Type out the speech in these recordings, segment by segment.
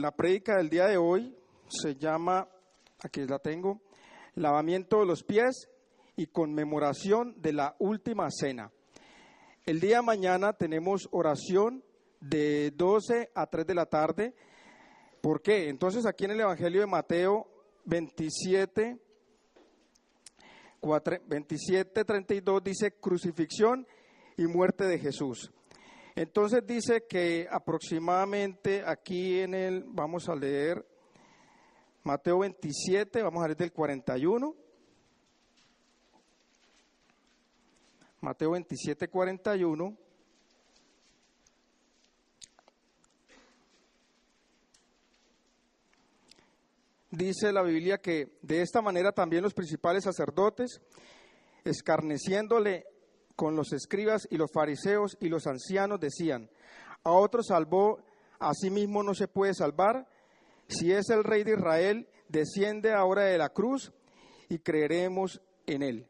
La prédica del día de hoy se llama, aquí la tengo, lavamiento de los pies y conmemoración de la última cena. El día de mañana tenemos oración de 12 a 3 de la tarde. ¿Por qué? Entonces aquí en el Evangelio de Mateo 27:32 dice crucifixión y muerte de Jesús. Entonces dice que aproximadamente aquí vamos a leer Mateo 27, vamos a leer del 41. Mateo 27, 41. Dice la Biblia que de esta manera también los principales sacerdotes, escarneciéndole con los escribas y los fariseos y los ancianos, decían: a otro salvó, a sí mismo no se puede salvar. Si es el Rey de Israel, desciende ahora de la cruz y creeremos en él.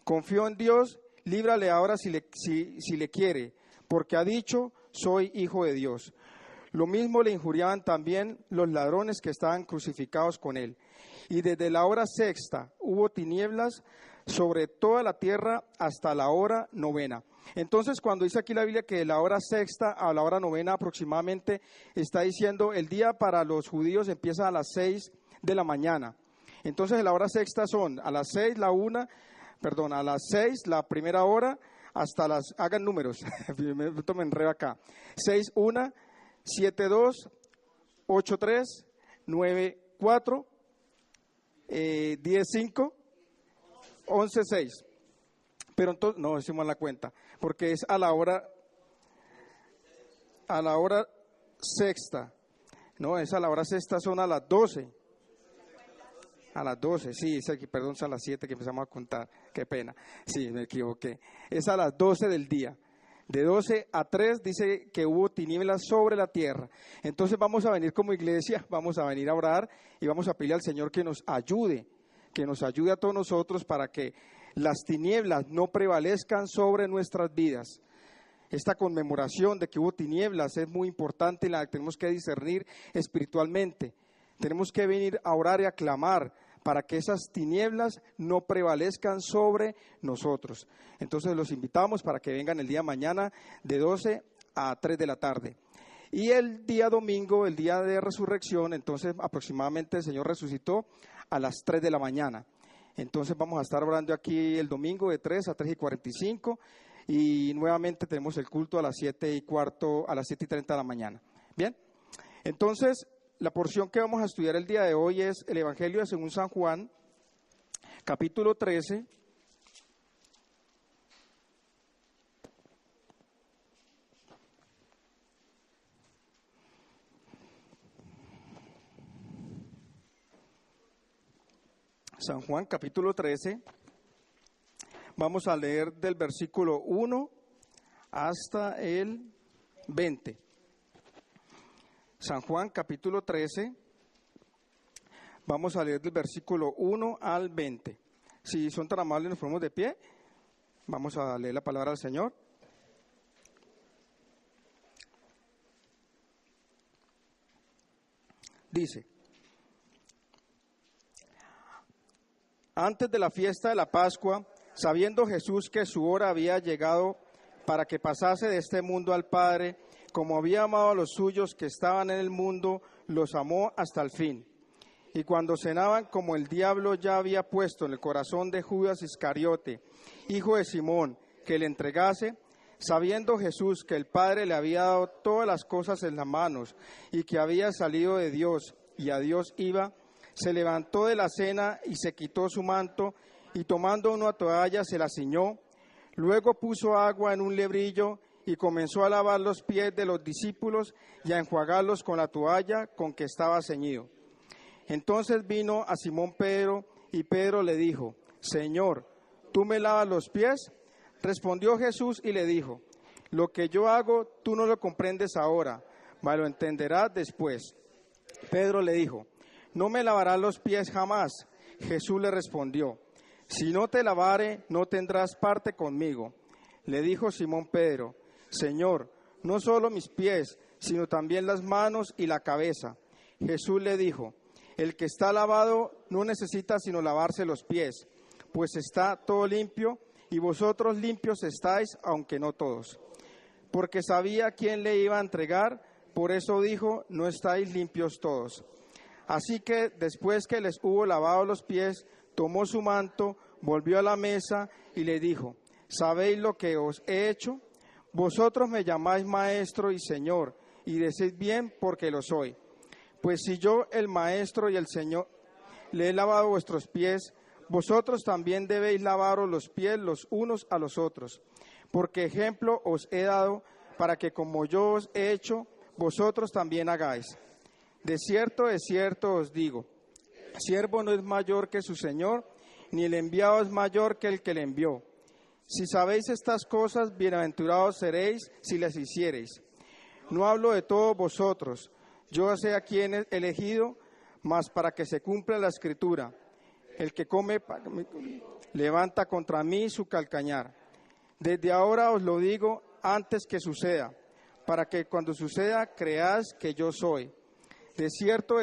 Confío en Dios, líbrale ahora si le quiere, porque ha dicho: soy hijo de Dios. Lo mismo le injuriaban también los ladrones que estaban crucificados con él. Y desde la hora sexta hubo tinieblas sobre toda la tierra hasta la hora novena. Entonces, cuando dice aquí la Biblia que de la hora sexta a la hora novena aproximadamente, está diciendo el día para los judíos empieza a las 6 de la mañana. Entonces, la hora sexta son a las 6 a las 6 la primera hora hasta hagan números, me enredo acá, 6, 1, 7, 2, 8, 3, 9, 4, 10, 5, 11, 6. Pero entonces, no, decimos la cuenta, porque es a la hora sexta. No, es a la hora sexta, son a las 12. A las 12, sí, es aquí, perdón, son a las 7 que empezamos a contar, qué pena. Sí, me equivoqué. Es a las 12 del día. De 12 a 3 dice que hubo tinieblas sobre la tierra. Entonces vamos a venir como iglesia, vamos a venir a orar y vamos a pedirle al Señor que nos ayude a todos nosotros para que las tinieblas no prevalezcan sobre nuestras vidas. Esta conmemoración de que hubo tinieblas es muy importante y la tenemos que discernir espiritualmente. Tenemos que venir a orar y a clamar para que esas tinieblas no prevalezcan sobre nosotros. Entonces los invitamos para que vengan el día de mañana de 12 a 3 de la tarde. Y el día domingo, el día de resurrección, entonces aproximadamente el Señor resucitó a las 3 de la mañana. Entonces vamos a estar orando aquí el domingo de 3 a 3:45 y nuevamente tenemos el culto a las 7:15, a las 7:30 de la mañana. Bien, entonces la porción que vamos a estudiar el día de hoy es el Evangelio de según San Juan, capítulo 13. San Juan, capítulo 13. Vamos a leer del versículo 1 hasta el 20. San Juan, capítulo 13, vamos a leer del versículo 1 al 20. Si son tan amables, nos ponemos de pie. Vamos a leer la palabra del Señor. Dice: antes de la fiesta de la Pascua, sabiendo Jesús que su hora había llegado para que pasase de este mundo al Padre, como había amado a los suyos que estaban en el mundo, los amó hasta el fin. Y cuando cenaban, como el diablo ya había puesto en el corazón de Judas Iscariote, hijo de Simón, que le entregase, sabiendo Jesús que el Padre le había dado todas las cosas en las manos y que había salido de Dios y a Dios iba, se levantó de la cena y se quitó su manto y tomando una toalla se la ciñó. Luego puso agua en un lebrillo y comenzó a lavar los pies de los discípulos y a enjuagarlos con la toalla con que estaba ceñido. Entonces vino a Simón Pedro y Pedro le dijo: Señor, ¿tú me lavas los pies? Respondió Jesús y le dijo: lo que yo hago tú no lo comprendes ahora, mas lo entenderás después. Pedro le dijo: no me lavarás los pies jamás. Jesús le respondió: si no te lavare, no tendrás parte conmigo. Le dijo Simón Pedro: Señor, no solo mis pies, sino también las manos y la cabeza. Jesús le dijo: el que está lavado no necesita sino lavarse los pies, pues está todo limpio, y vosotros limpios estáis, aunque no todos. Porque sabía quién le iba a entregar, por eso dijo: no estáis limpios todos. Así que después que les hubo lavado los pies, tomó su manto, volvió a la mesa y le dijo: ¿sabéis lo que os he hecho? Vosotros me llamáis maestro y señor, y decís bien, porque lo soy. Pues si yo, el maestro y el señor, le he lavado vuestros pies, vosotros también debéis lavaros los pies los unos a los otros. Porque ejemplo os he dado, para que como yo os he hecho, vosotros también hagáis. De cierto os digo, siervo no es mayor que su señor, ni el enviado es mayor que el que le envió. Si sabéis estas cosas, bienaventurados seréis si las hiciereis. No hablo de todos vosotros, yo sé a quién he elegido, mas para que se cumpla la escritura. El que come levanta contra mí su calcañar. Desde ahora os lo digo antes que suceda, para que cuando suceda creáis que yo soy. De cierto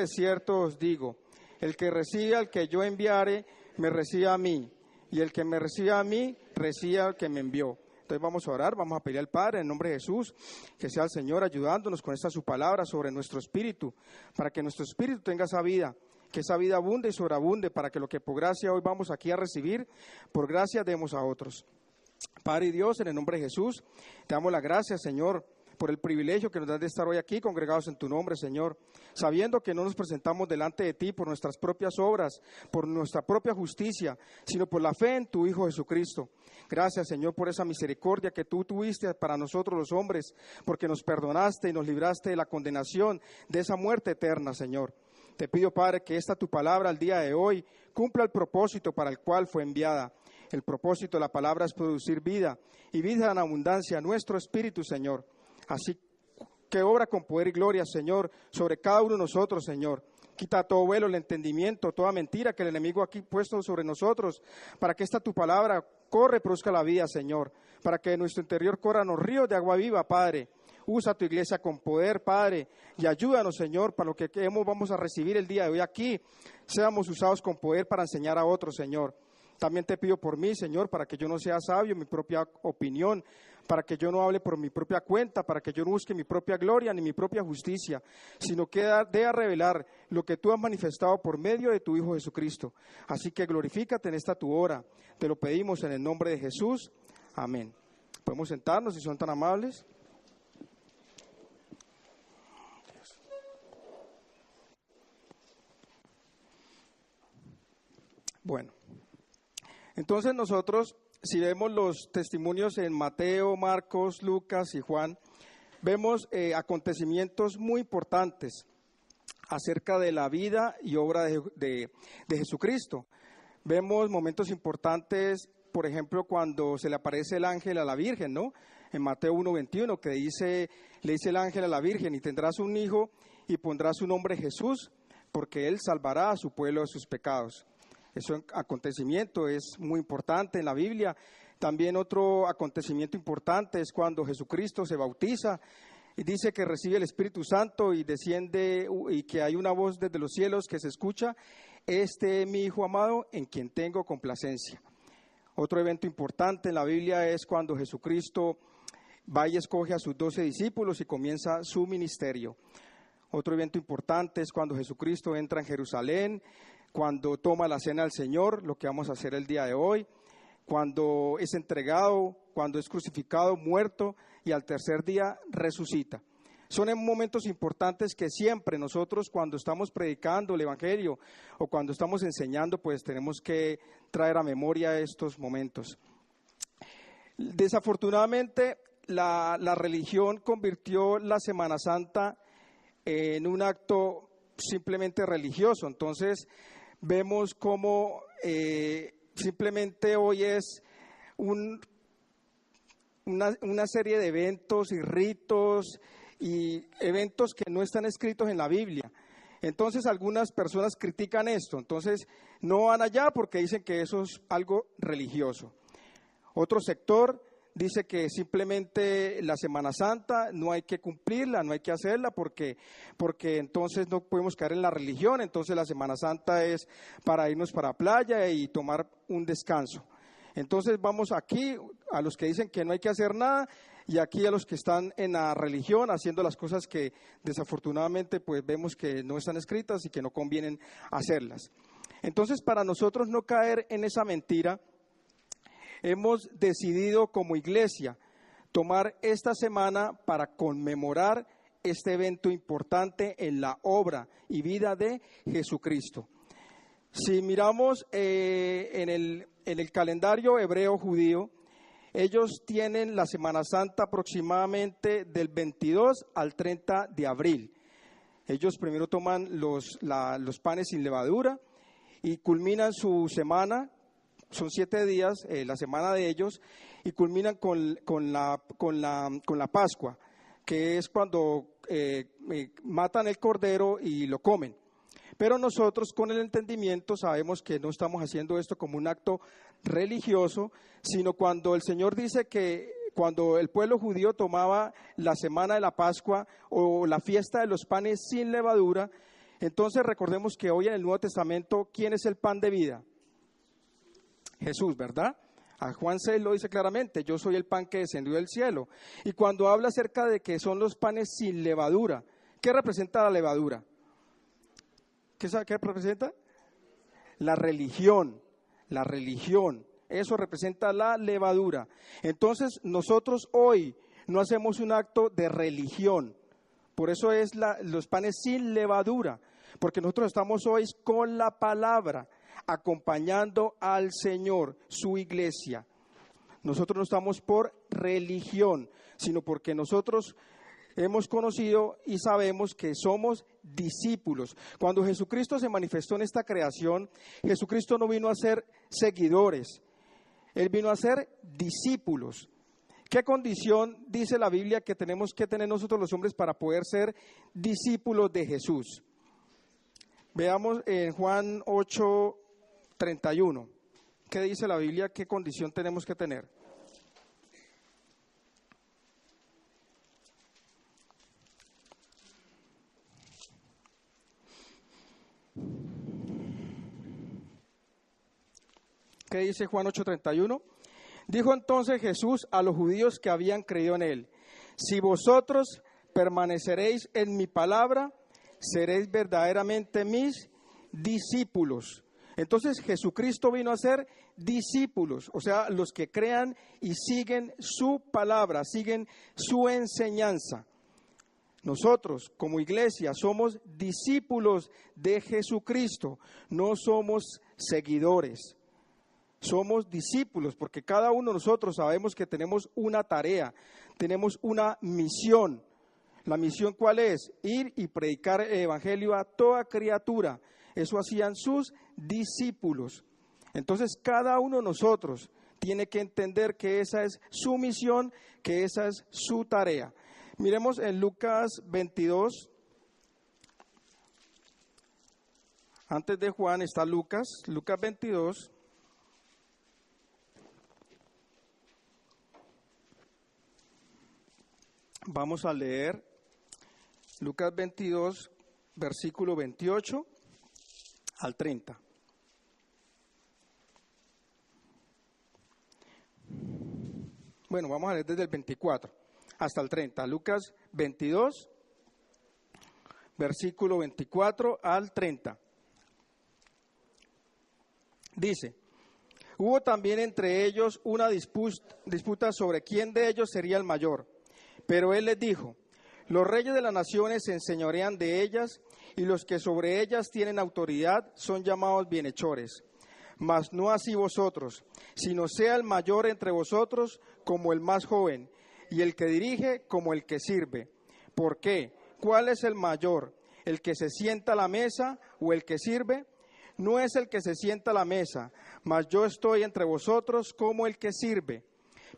os digo, el que recibe al que yo enviare, me recibe a mí, y el que me recibe a mí, recibe al que me envió. Entonces vamos a orar, vamos a pedir al Padre en nombre de Jesús, que sea el Señor ayudándonos con esta su palabra sobre nuestro espíritu, para que nuestro espíritu tenga esa vida, que esa vida abunde y sobreabunde, para que lo que por gracia hoy vamos aquí a recibir, por gracia demos a otros. Padre y Dios, en el nombre de Jesús, te damos las gracias, Señor, por el privilegio que nos das de estar hoy aquí congregados en tu nombre, Señor, sabiendo que no nos presentamos delante de ti por nuestras propias obras, por nuestra propia justicia, sino por la fe en tu Hijo Jesucristo. Gracias, Señor, por esa misericordia que tú tuviste para nosotros los hombres, porque nos perdonaste y nos libraste de la condenación, de esa muerte eterna, Señor. Te pido, Padre, que esta tu palabra al día de hoy cumpla el propósito para el cual fue enviada. El propósito de la palabra es producir vida, y vida en abundancia a nuestro espíritu, Señor. Así que obra con poder y gloria, Señor, sobre cada uno de nosotros, Señor. Quita todo velo, el entendimiento, toda mentira que el enemigo aquí puesto sobre nosotros, para que esta tu palabra corre y produzca la vida, Señor. Para que en nuestro interior corran los ríos de agua viva, Padre. Usa tu iglesia con poder, Padre, y ayúdanos, Señor, para lo que vamos a recibir el día de hoy aquí. Seamos usados con poder para enseñar a otros, Señor. También te pido por mí, Señor, para que yo no sea sabio en mi propia opinión, para que yo no hable por mi propia cuenta, para que yo no busque mi propia gloria ni mi propia justicia, sino que dé a revelar lo que tú has manifestado por medio de tu Hijo Jesucristo. Así que glorifícate en esta tu hora. Te lo pedimos en el nombre de Jesús. Amén. Podemos sentarnos si son tan amables. Bueno. Entonces nosotros, si vemos los testimonios en Mateo, Marcos, Lucas y Juan, vemos acontecimientos muy importantes acerca de la vida y obra de Jesucristo. Vemos momentos importantes, por ejemplo, cuando se le aparece el ángel a la Virgen, ¿no? En Mateo 1:21, que le dice el ángel a la Virgen: y tendrás un hijo y pondrás su nombre Jesús, porque él salvará a su pueblo de sus pecados. Ese acontecimiento es muy importante en la Biblia. También otro acontecimiento importante es cuando Jesucristo se bautiza y dice que recibe el Espíritu Santo y desciende, y que hay una voz desde los cielos que se escucha: este es mi Hijo amado en quien tengo complacencia. Otro evento importante en la Biblia es cuando Jesucristo va y escoge a sus 12 discípulos y comienza su ministerio. Otro evento importante es cuando Jesucristo entra en Jerusalén, cuando toma la cena del Señor, lo que vamos a hacer el día de hoy, cuando es entregado, cuando es crucificado, muerto y al tercer día resucita. Son momentos importantes que siempre nosotros, cuando estamos predicando el Evangelio o cuando estamos enseñando, pues tenemos que traer a memoria estos momentos. Desafortunadamente, la religión convirtió la Semana Santa en un acto simplemente religioso. Entonces vemos cómo simplemente hoy es una serie de eventos y ritos y eventos que no están escritos en la Biblia. Entonces algunas personas critican esto, entonces no van allá porque dicen que eso es algo religioso. Otro sector dice que simplemente la Semana Santa no hay que cumplirla, no hay que hacerla porque entonces no podemos caer en la religión. Entonces la Semana Santa es para irnos para la playa y tomar un descanso. Entonces vamos aquí a los que dicen que no hay que hacer nada y aquí a los que están en la religión haciendo las cosas que desafortunadamente pues vemos que no están escritas y que no convienen hacerlas. Entonces, para nosotros no caer en esa mentira, hemos decidido como iglesia tomar esta semana para conmemorar este evento importante en la obra y vida de Jesucristo. Si miramos en el calendario hebreo judío, ellos tienen la Semana Santa aproximadamente del 22 al 30 de abril. Ellos primero toman los panes sin levadura y culminan su semana, son 7 días, la semana de ellos, y culminan con la Pascua, que es cuando matan el cordero y lo comen. Pero nosotros con el entendimiento sabemos que no estamos haciendo esto como un acto religioso, sino cuando el Señor dice que cuando el pueblo judío tomaba la semana de la Pascua o la fiesta de los panes sin levadura, entonces recordemos que hoy en el Nuevo Testamento, ¿quién es el pan de vida? Jesús, ¿verdad? A Juan 6 lo dice claramente, yo soy el pan que descendió del cielo. Y cuando habla acerca de que son los panes sin levadura, ¿qué representa la levadura? ¿Qué representa? La religión, eso representa la levadura. Entonces nosotros hoy no hacemos un acto de religión, por eso es los panes sin levadura, porque nosotros estamos hoy con la palabra, acompañando al Señor, su iglesia. Nosotros no estamos por religión, sino porque nosotros hemos conocido y sabemos que somos discípulos. Cuando Jesucristo se manifestó en esta creación, Jesucristo no vino a ser seguidores, Él vino a ser discípulos. ¿Qué condición dice la Biblia que tenemos que tener nosotros los hombres para poder ser discípulos de Jesús? Veamos en Juan 8:31. ¿Qué dice la Biblia? ¿Qué condición tenemos que tener? ¿Qué dice Juan 8:31? Dijo entonces Jesús a los judíos que habían creído en él: si vosotros permaneceréis en mi palabra, seréis verdaderamente mis discípulos. Entonces Jesucristo vino a ser discípulos, o sea, los que crean y siguen su palabra, siguen su enseñanza. Nosotros como iglesia somos discípulos de Jesucristo, no somos seguidores. Somos discípulos porque cada uno de nosotros sabemos que tenemos una tarea, tenemos una misión. ¿La misión cuál es? Ir y predicar el evangelio a toda criatura. Eso hacían sus discípulos. Entonces cada uno de nosotros tiene que entender que esa es su misión, que esa es su tarea. Miremos en Lucas 22. Antes de Juan está Lucas 22. Vamos a leer Lucas 22, versículo 28 al 30. Bueno, vamos a leer desde el 24 hasta el 30. Lucas 22, versículo 24 al 30. Dice: hubo también entre ellos una disputa sobre quién de ellos sería el mayor. Pero él les dijo: los reyes de las naciones se enseñorean de ellas, y los que sobre ellas tienen autoridad son llamados bienhechores. Mas no así vosotros, sino sea el mayor entre vosotros como el más joven, y el que dirige como el que sirve. ¿Por qué? ¿Cuál es el mayor? ¿El que se sienta a la mesa o el que sirve? No es el que se sienta a la mesa, mas yo estoy entre vosotros como el que sirve.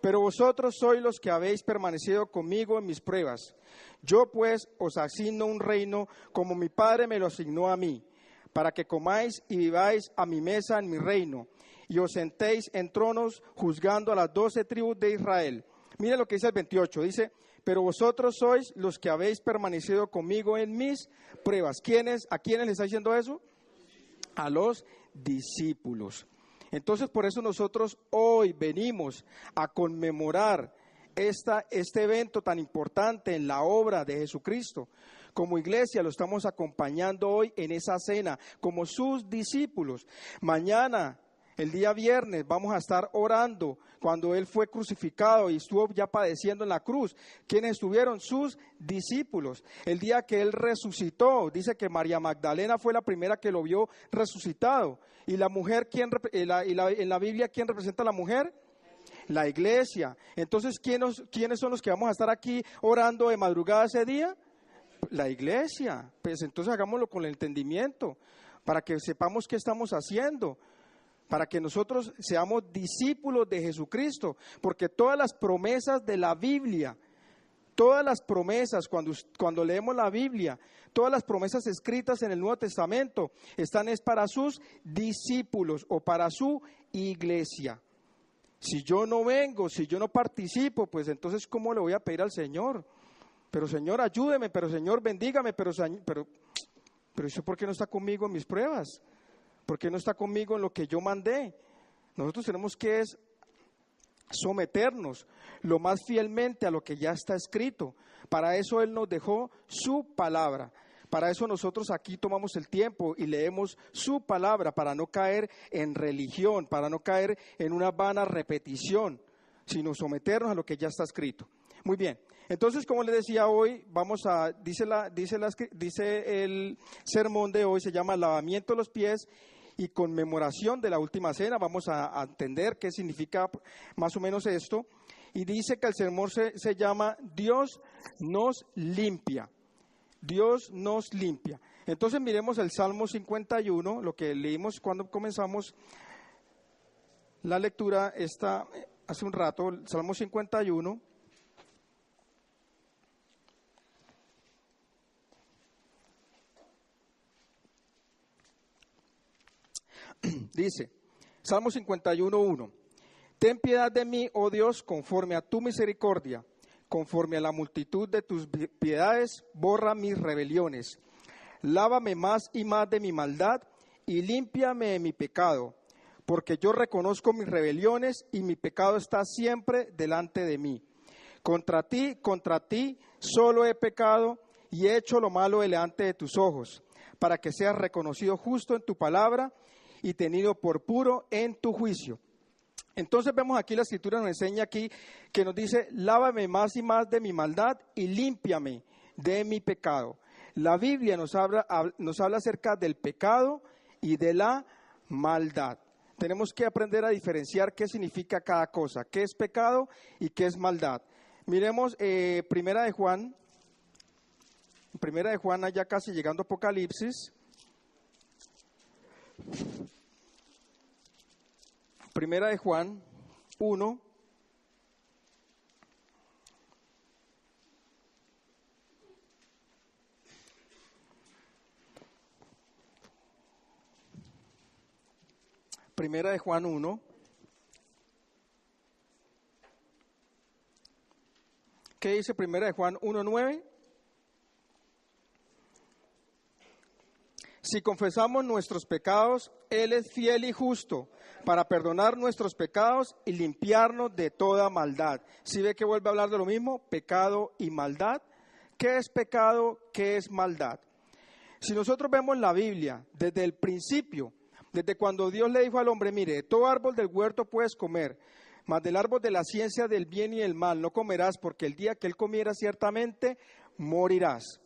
Pero vosotros sois los que habéis permanecido conmigo en mis pruebas. Yo pues os asigno un reino como mi Padre me lo asignó a mí, para que comáis y viváis a mi mesa en mi reino, y os sentéis en tronos juzgando a las 12 tribus de Israel. Mire lo que dice el 28, dice, pero vosotros sois los que habéis permanecido conmigo en mis pruebas. ¿A quiénes le está diciendo eso? A los discípulos. Entonces, por eso nosotros hoy venimos a conmemorar este evento tan importante en la obra de Jesucristo. Como iglesia lo estamos acompañando hoy en esa cena, como sus discípulos. Mañana, el día viernes, vamos a estar orando cuando Él fue crucificado y estuvo ya padeciendo en la cruz. ¿Quiénes estuvieron? Sus discípulos. El día que Él resucitó, dice que María Magdalena fue la primera que lo vio resucitado. ¿Y la mujer, en la Biblia, quién representa a la mujer? La iglesia. Entonces, ¿quiénes son los que vamos a estar aquí orando de madrugada ese día? La iglesia. Pues entonces hagámoslo con el entendimiento, para que sepamos qué estamos haciendo, para que nosotros seamos discípulos de Jesucristo, porque todas las promesas de la Biblia, todas las promesas, cuando leemos la Biblia, todas las promesas escritas en el Nuevo Testamento, es para sus discípulos o para su iglesia. Si yo no vengo, si yo no participo, pues entonces ¿cómo le voy a pedir al Señor? Pero Señor, ayúdeme, pero Señor, bendígame, pero ¿eso por qué no está conmigo en mis pruebas? ¿Por qué no está conmigo en lo que yo mandé? Nosotros tenemos que someternos lo más fielmente a lo que ya está escrito. Para eso Él nos dejó su palabra. Para eso nosotros aquí tomamos el tiempo y leemos su palabra, para no caer en religión, para no caer en una vana repetición, sino someternos a lo que ya está escrito. Muy bien, entonces como les decía hoy, dice el sermón de hoy, se llama lavamiento de los pies y conmemoración de la última cena. Vamos a entender qué significa más o menos esto. Y dice que el sermón se llama Dios nos limpia. Dios nos limpia. Entonces miremos el Salmo 51, lo que leímos cuando comenzamos la lectura hace un rato, el Salmo 51. Dice, Salmo 51:1, ten piedad de mí, oh Dios, conforme a tu misericordia, conforme a la multitud de tus piedades, borra mis rebeliones. Lávame más y más de mi maldad y límpiame de mi pecado, porque yo reconozco mis rebeliones y mi pecado está siempre delante de mí. Contra ti solo he pecado y he hecho lo malo delante de tus ojos, para que seas reconocido justo en tu palabra y tenido por puro en tu juicio. Entonces vemos aquí, la Escritura nos enseña aquí que nos dice, lávame más y más de mi maldad y límpiame de mi pecado. La Biblia nos habla acerca del pecado y de la maldad. Tenemos que aprender a diferenciar qué significa cada cosa, qué es pecado y qué es maldad. Miremos Primera de Juan, allá casi llegando a Apocalipsis. Primera de Juan 1. Primera de Juan 1. ¿Qué dice Primera de Juan 1:9? Si confesamos nuestros pecados, Él es fiel y justo para perdonar nuestros pecados y limpiarnos de toda maldad. ¿Sí ve que vuelve a hablar de lo mismo? Pecado y maldad. ¿Qué es pecado? ¿Qué es maldad? Si nosotros vemos la Biblia desde el principio, desde cuando Dios le dijo al hombre, mire, de todo árbol del huerto puedes comer, mas del árbol de la ciencia del bien y del mal no comerás, porque el día que él comiera ciertamente morirás.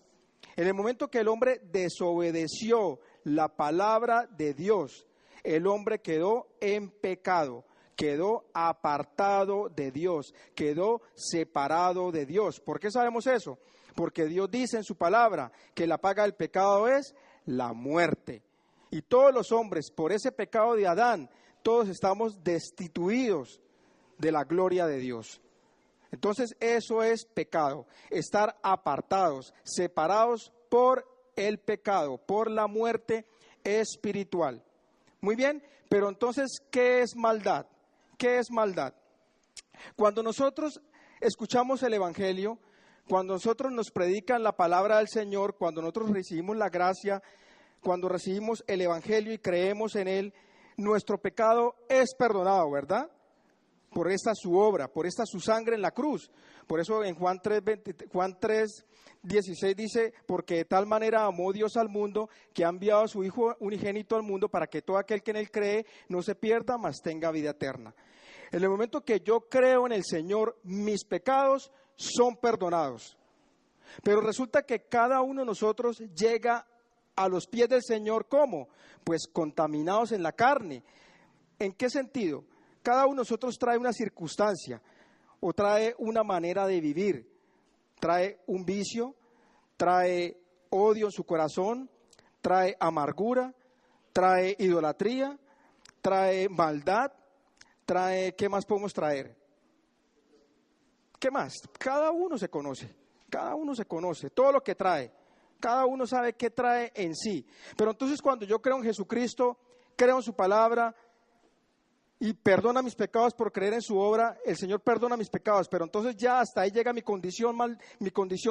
En el momento que el hombre desobedeció la palabra de Dios, el hombre quedó en pecado, quedó apartado de Dios, quedó separado de Dios. ¿Por qué sabemos eso? Porque Dios dice en su palabra que la paga del pecado es la muerte. Y todos los hombres, por ese pecado de Adán, todos estamos destituidos de la gloria de Dios. Entonces eso es pecado, estar apartados, separados por el pecado, por la muerte espiritual. Muy bien, pero entonces, ¿qué es maldad? ¿Qué es maldad? Cuando nosotros escuchamos el Evangelio, cuando nosotros nos predican la palabra del Señor, cuando nosotros recibimos la gracia, cuando recibimos el Evangelio y creemos en él, nuestro pecado es perdonado, ¿verdad? Por esta su obra, por esta su sangre en la cruz. Por eso en Juan 3:16 dice, porque de tal manera amó Dios al mundo, que ha enviado a su Hijo unigénito al mundo, para que todo aquel que en él cree no se pierda, mas tenga vida eterna. En el momento que yo creo en el Señor, mis pecados son perdonados. Pero resulta que cada uno de nosotros llega a los pies del Señor, ¿cómo? Pues contaminados en la carne. ¿En qué sentido? Cada uno de nosotros trae una circunstancia o trae una manera de vivir, trae un vicio, trae odio en su corazón, trae amargura, trae idolatría, trae maldad, trae, ¿qué más podemos traer? ¿Qué más? Cada uno se conoce, todo lo que trae, cada uno sabe qué trae en sí. Pero entonces cuando yo creo en Jesucristo, creo en su palabra, y perdona mis pecados por creer en su obra, el Señor perdona mis pecados, pero entonces ya hasta ahí llega mi condición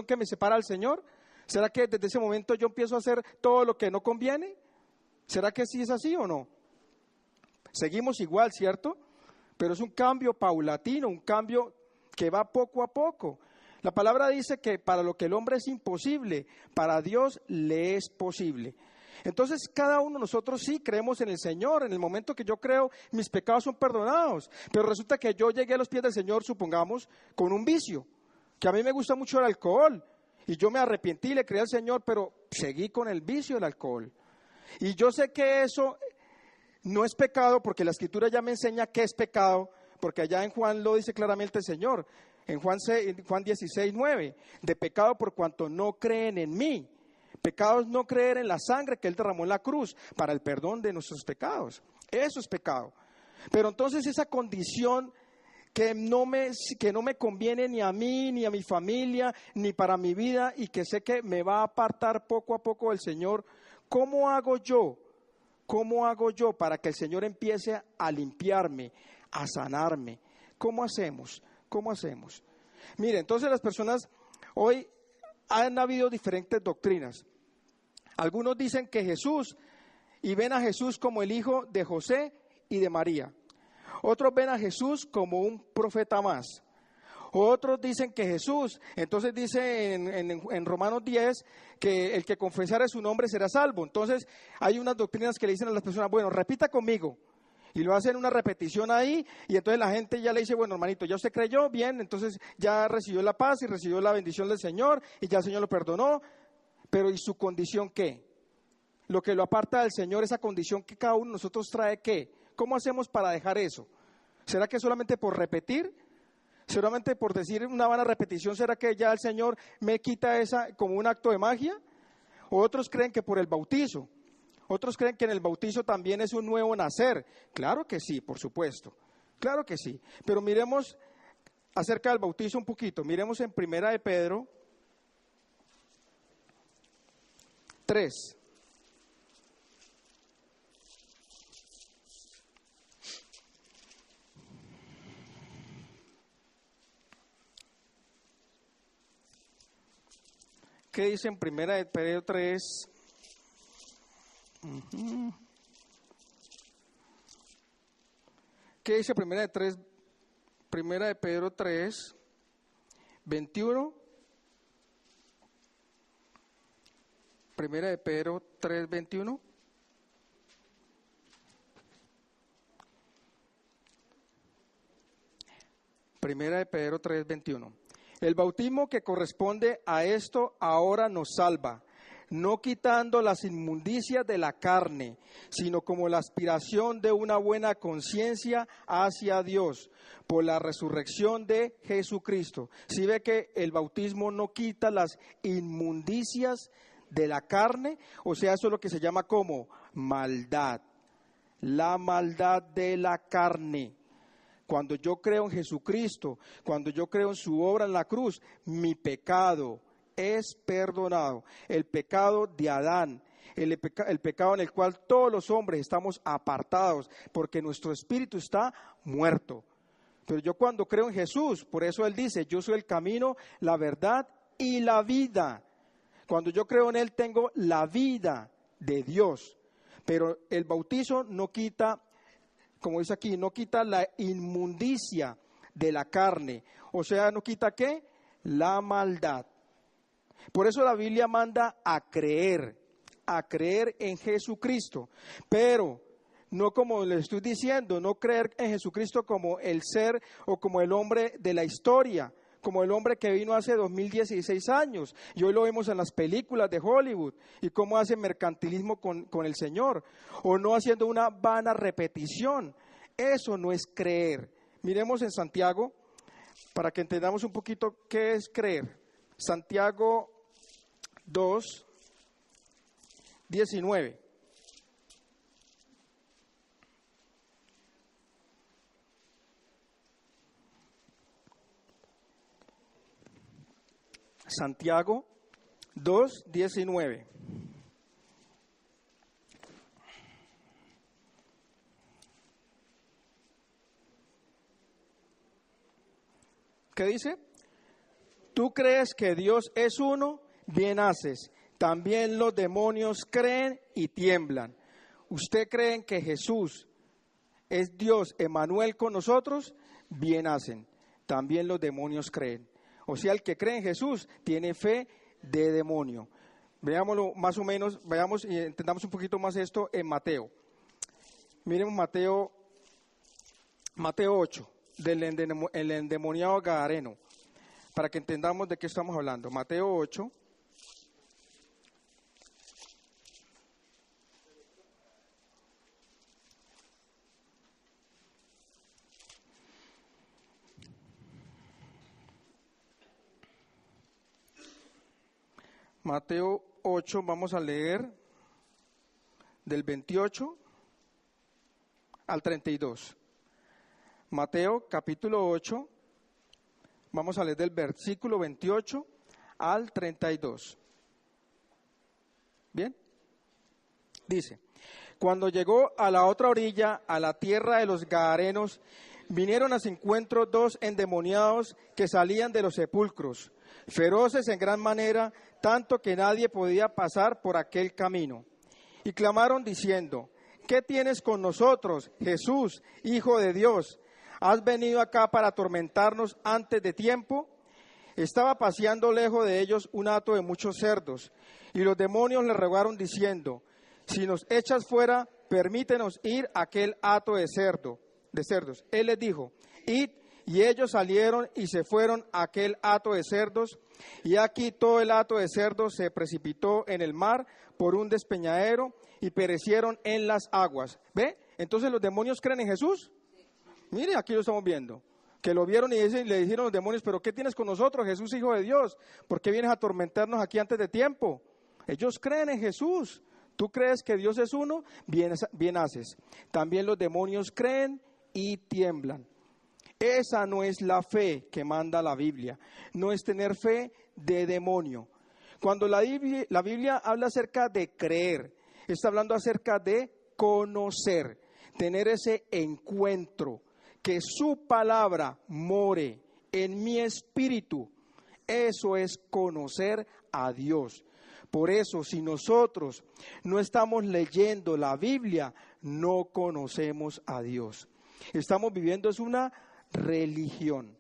que me separa del Señor. ¿Será que desde ese momento yo empiezo a hacer todo lo que no conviene? ¿Será que sí es así o no? Seguimos igual, ¿cierto? Pero es un cambio paulatino, un cambio que va poco a poco. La palabra dice que para lo que el hombre es imposible, para Dios le es posible. Entonces cada uno de nosotros sí creemos en el Señor. En el momento que yo creo, mis pecados son perdonados. Pero resulta que yo llegué a los pies del Señor, supongamos, con un vicio, que a mí me gusta mucho el alcohol. Y yo me arrepentí, le creí al Señor, pero seguí con el vicio del alcohol. Y yo sé que eso no es pecado, porque la Escritura ya me enseña qué es pecado, porque allá en Juan lo dice claramente el Señor. En Juan 16:9, de pecado por cuanto no creen en mí. Pecado es no creer en la sangre que Él derramó en la cruz para el perdón de nuestros pecados. Eso es pecado. Pero entonces esa condición que no me conviene ni a mí, ni a mi familia, ni para mi vida, y que sé que me va a apartar poco a poco del Señor, ¿cómo hago yo? ¿Cómo hago yo para que el Señor empiece a limpiarme, a sanarme? ¿Cómo hacemos? ¿Cómo hacemos? Mire, entonces las personas hoy han habido diferentes doctrinas. Algunos dicen que Jesús, y ven a Jesús como el hijo de José y de María. Otros ven a Jesús como un profeta más. Otros dicen que Jesús, entonces dice en Romanos 10 que el que confesare su nombre será salvo. Entonces hay unas doctrinas que le dicen a las personas, bueno, repita conmigo. Y lo hacen una repetición ahí, y entonces la gente ya le dice, bueno, hermanito, ya usted creyó, bien, entonces ya recibió la paz y recibió la bendición del Señor, y ya el Señor lo perdonó, pero ¿y su condición qué? Lo que lo aparta del Señor, esa condición que cada uno de nosotros trae, ¿qué? ¿Cómo hacemos para dejar eso? ¿Será que solamente por repetir? ¿Solamente por decir una vana repetición, será que ya el Señor me quita esa como un acto de magia? ¿O otros creen que por el bautizo? Otros creen que en el bautizo también es un nuevo nacer. Claro que sí, por supuesto. Claro que sí. Pero miremos acerca del bautizo un poquito. Miremos en 1 de Pedro 3. ¿Qué dice en 1 de Pedro 3? ¿Qué dice 1 de Pedro 3, 21? 1 de Pedro 3, 21. Primera de Pedro 3, 21. El bautismo que corresponde a esto ahora nos salva, no quitando las inmundicias de la carne, sino como la aspiración de una buena conciencia hacia Dios, por la resurrección de Jesucristo. ¿Sí ve que el bautismo no quita las inmundicias de la carne? O sea, eso es lo que se llama como maldad, la maldad de la carne. Cuando yo creo en Jesucristo, cuando yo creo en su obra en la cruz, mi pecado es perdonado. El pecado de Adán, el pecado en el cual todos los hombres estamos apartados, porque nuestro espíritu está muerto. Pero yo cuando creo en Jesús, por eso Él dice, yo soy el camino, la verdad y la vida. Cuando yo creo en Él tengo la vida de Dios. Pero el bautizo no quita, como dice aquí, no quita la inmundicia de la carne. O sea, ¿no quita qué? La maldad. Por eso la Biblia manda a creer en Jesucristo. Pero no como le estoy diciendo, no creer en Jesucristo como el ser o como el hombre de la historia, como el hombre que vino hace 2016 años. Y hoy lo vemos en las películas de Hollywood y cómo hace mercantilismo con el Señor. O no haciendo una vana repetición. Eso no es creer. Miremos en Santiago para que entendamos un poquito qué es creer. Santiago 2, 19. Santiago 2, 19. ¿Qué dice? Tú crees que Dios es uno, bien haces. También los demonios creen y tiemblan. ¿Usted cree que Jesús es Dios, Emmanuel con nosotros? Bien hacen. También los demonios creen. O sea, el que cree en Jesús tiene fe de demonio. Veámoslo más o menos, veamos y entendamos un poquito más esto en Mateo. Miren Mateo 8, el endemoniado gadareno, para que entendamos de qué estamos hablando. Mateo 8. Mateo 8, vamos a leer del 28 al 32. Mateo capítulo 8, vamos a leer del versículo 28 al 32. ¿Bien? Dice, cuando llegó a la otra orilla, a la tierra de los Gadarenos, vinieron a su encuentro dos endemoniados que salían de los sepulcros, feroces en gran manera, tanto que nadie podía pasar por aquel camino. Y clamaron diciendo, ¿qué tienes con nosotros, Jesús, Hijo de Dios? ¿Has venido acá para atormentarnos antes de tiempo? Estaba paseando lejos de ellos un hato de muchos cerdos, y los demonios le rogaron diciendo, si nos echas fuera, permítenos ir a aquel hato de cerdos. Él les dijo, id. Y ellos salieron y se fueron a aquel hato de cerdos, y aquí todo el hato de cerdos se precipitó en el mar por un despeñadero y perecieron en las aguas. ¿Ve? Entonces los demonios creen en Jesús. Mire, aquí lo estamos viendo. Que lo vieron y le dijeron los demonios, pero ¿qué tienes con nosotros, Jesús, Hijo de Dios? ¿Por qué vienes a atormentarnos aquí antes de tiempo? Ellos creen en Jesús. ¿Tú crees que Dios es uno? Bien haces. También los demonios creen y tiemblan. Esa no es la fe que manda la Biblia, no es tener fe de demonio. Cuando la Biblia habla acerca de creer, está hablando acerca de conocer, tener ese encuentro, que su palabra more en mi espíritu. Eso es conocer a Dios. Por eso, si nosotros no estamos leyendo la Biblia, no conocemos a Dios. Estamos viviendo es una religión.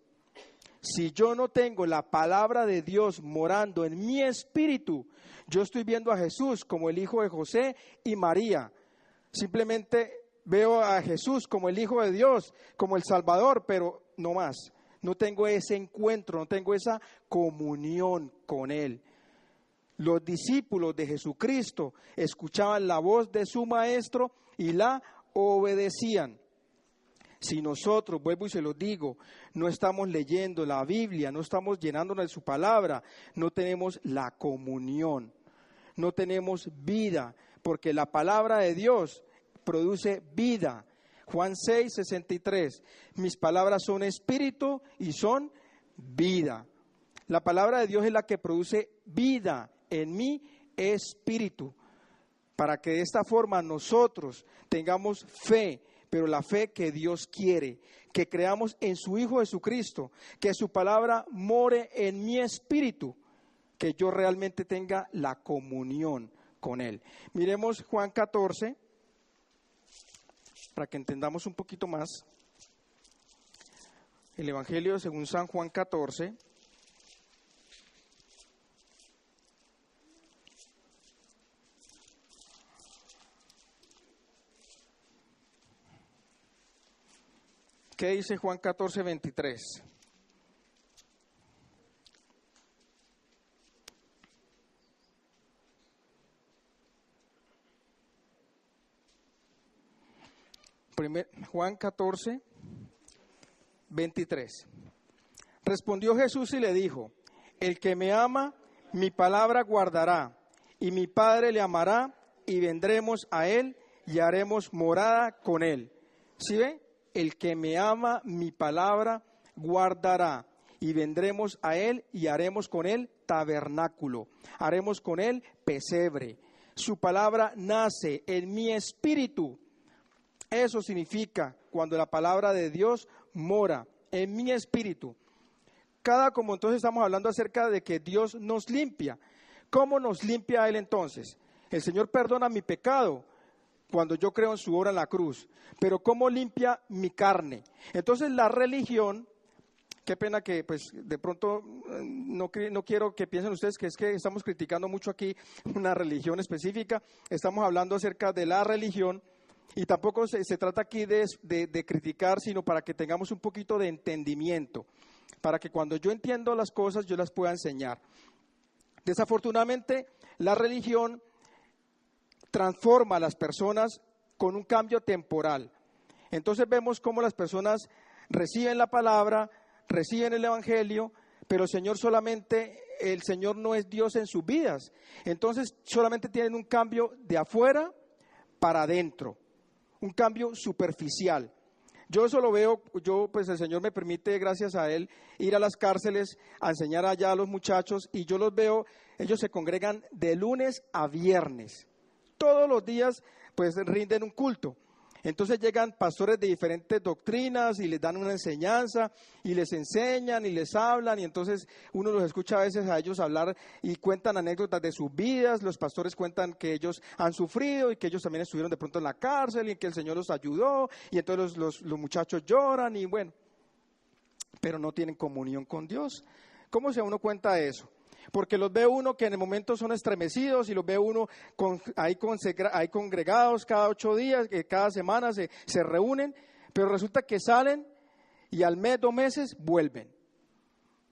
Si yo no tengo la palabra de Dios morando en mi espíritu, yo estoy viendo a Jesús como el hijo de José y María. Simplemente veo a Jesús como el Hijo de Dios, como el Salvador, pero no más. No tengo ese encuentro, no tengo esa comunión con Él. Los discípulos de Jesucristo escuchaban la voz de su Maestro y la obedecían. Si nosotros, vuelvo y se lo digo, no estamos leyendo la Biblia, no estamos llenándonos de su palabra, no tenemos la comunión, no tenemos vida, porque la palabra de Dios produce vida. Juan 6, 63, mis palabras son espíritu y son vida. La palabra de Dios es la que produce vida en mi espíritu. para que de esta forma nosotros tengamos fe, pero la fe que Dios quiere, que creamos en su Hijo Jesucristo, que su palabra more en mi espíritu, que yo realmente tenga la comunión con Él. Miremos Juan 14, para que entendamos un poquito más. El Evangelio según San Juan 14. ¿Qué dice Juan 14, 23? Juan 14, 23. Respondió Jesús y le dijo: el que me ama, mi palabra guardará, y mi Padre le amará, y vendremos a él y haremos morada con él. ¿Sí ve? El que me ama, mi palabra guardará, y vendremos a él y haremos con él tabernáculo, haremos con él pesebre. Su palabra nace en mi espíritu. Eso significa cuando la palabra de Dios mora en mi espíritu. Como entonces estamos hablando acerca de que Dios nos limpia. ¿Cómo nos limpia Él entonces? El Señor perdona mi pecado cuando yo creo en su obra en la cruz. Pero ¿cómo limpia mi carne? Entonces la religión, qué pena que pues de pronto no quiero que piensen ustedes que es que estamos criticando mucho aquí una religión específica. Estamos hablando acerca de la religión. Y tampoco se trata aquí de criticar, sino para que tengamos un poquito de entendimiento, para que cuando yo entiendo las cosas yo las pueda enseñar. Desafortunadamente, la religión transforma a las personas con un cambio temporal. Entonces vemos cómo las personas reciben la palabra, reciben el evangelio, pero el Señor no es Dios en sus vidas. Entonces solamente tienen un cambio de afuera para adentro. Un cambio superficial. Yo eso lo veo, pues el Señor me permite, gracias a Él, ir a las cárceles a enseñar allá a los muchachos, y yo los veo, ellos se congregan de lunes a viernes. Todos los días pues rinden un culto. Entonces llegan pastores de diferentes doctrinas y les dan una enseñanza y les enseñan y les hablan, y entonces uno los escucha a veces a ellos hablar y cuentan anécdotas de sus vidas. Los pastores cuentan que ellos han sufrido y que ellos también estuvieron de pronto en la cárcel y que el Señor los ayudó, y entonces los muchachos lloran y bueno, pero no tienen comunión con Dios. ¿Cómo se uno cuenta eso? Porque los ve uno que en el momento son estremecidos y los ve uno ahí congregados cada 8 días, que cada semana se reúnen, pero resulta que salen y al mes, 2 meses, vuelven.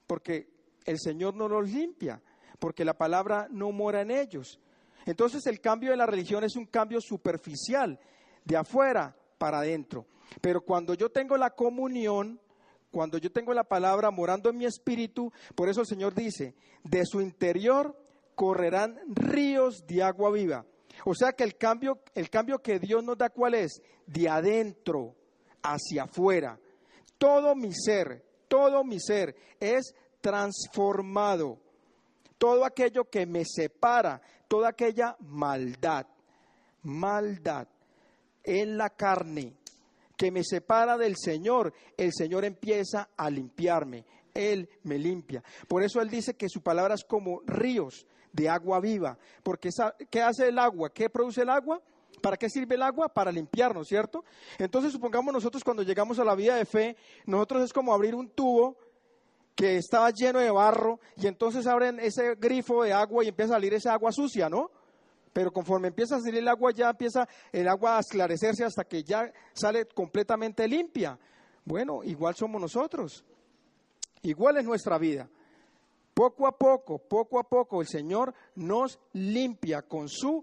Porque el Señor no los limpia, porque la palabra no mora en ellos. Entonces el cambio de la religión es un cambio superficial, de afuera para adentro. Pero cuando yo tengo la comunión, cuando yo tengo la palabra morando en mi espíritu, por eso el Señor dice, de su interior correrán ríos de agua viva. O sea que el cambio que Dios nos da, ¿cuál es? De adentro hacia afuera. Todo mi ser es transformado. Todo aquello que me separa, toda aquella maldad en la carne, que me separa del Señor, el Señor empieza a limpiarme, Él me limpia. Por eso Él dice que su palabra es como ríos de agua viva, porque ¿qué hace el agua? ¿Qué produce el agua? ¿Para qué sirve el agua? Para limpiarnos, ¿cierto? Entonces supongamos nosotros cuando llegamos a la vida de fe, nosotros es como abrir un tubo que estaba lleno de barro, y entonces abren ese grifo de agua y empieza a salir esa agua sucia, ¿no? Pero conforme empieza a salir el agua, ya empieza el agua a esclarecerse hasta que ya sale completamente limpia. Bueno, igual somos nosotros. Igual es nuestra vida. Poco a poco, el Señor nos limpia con su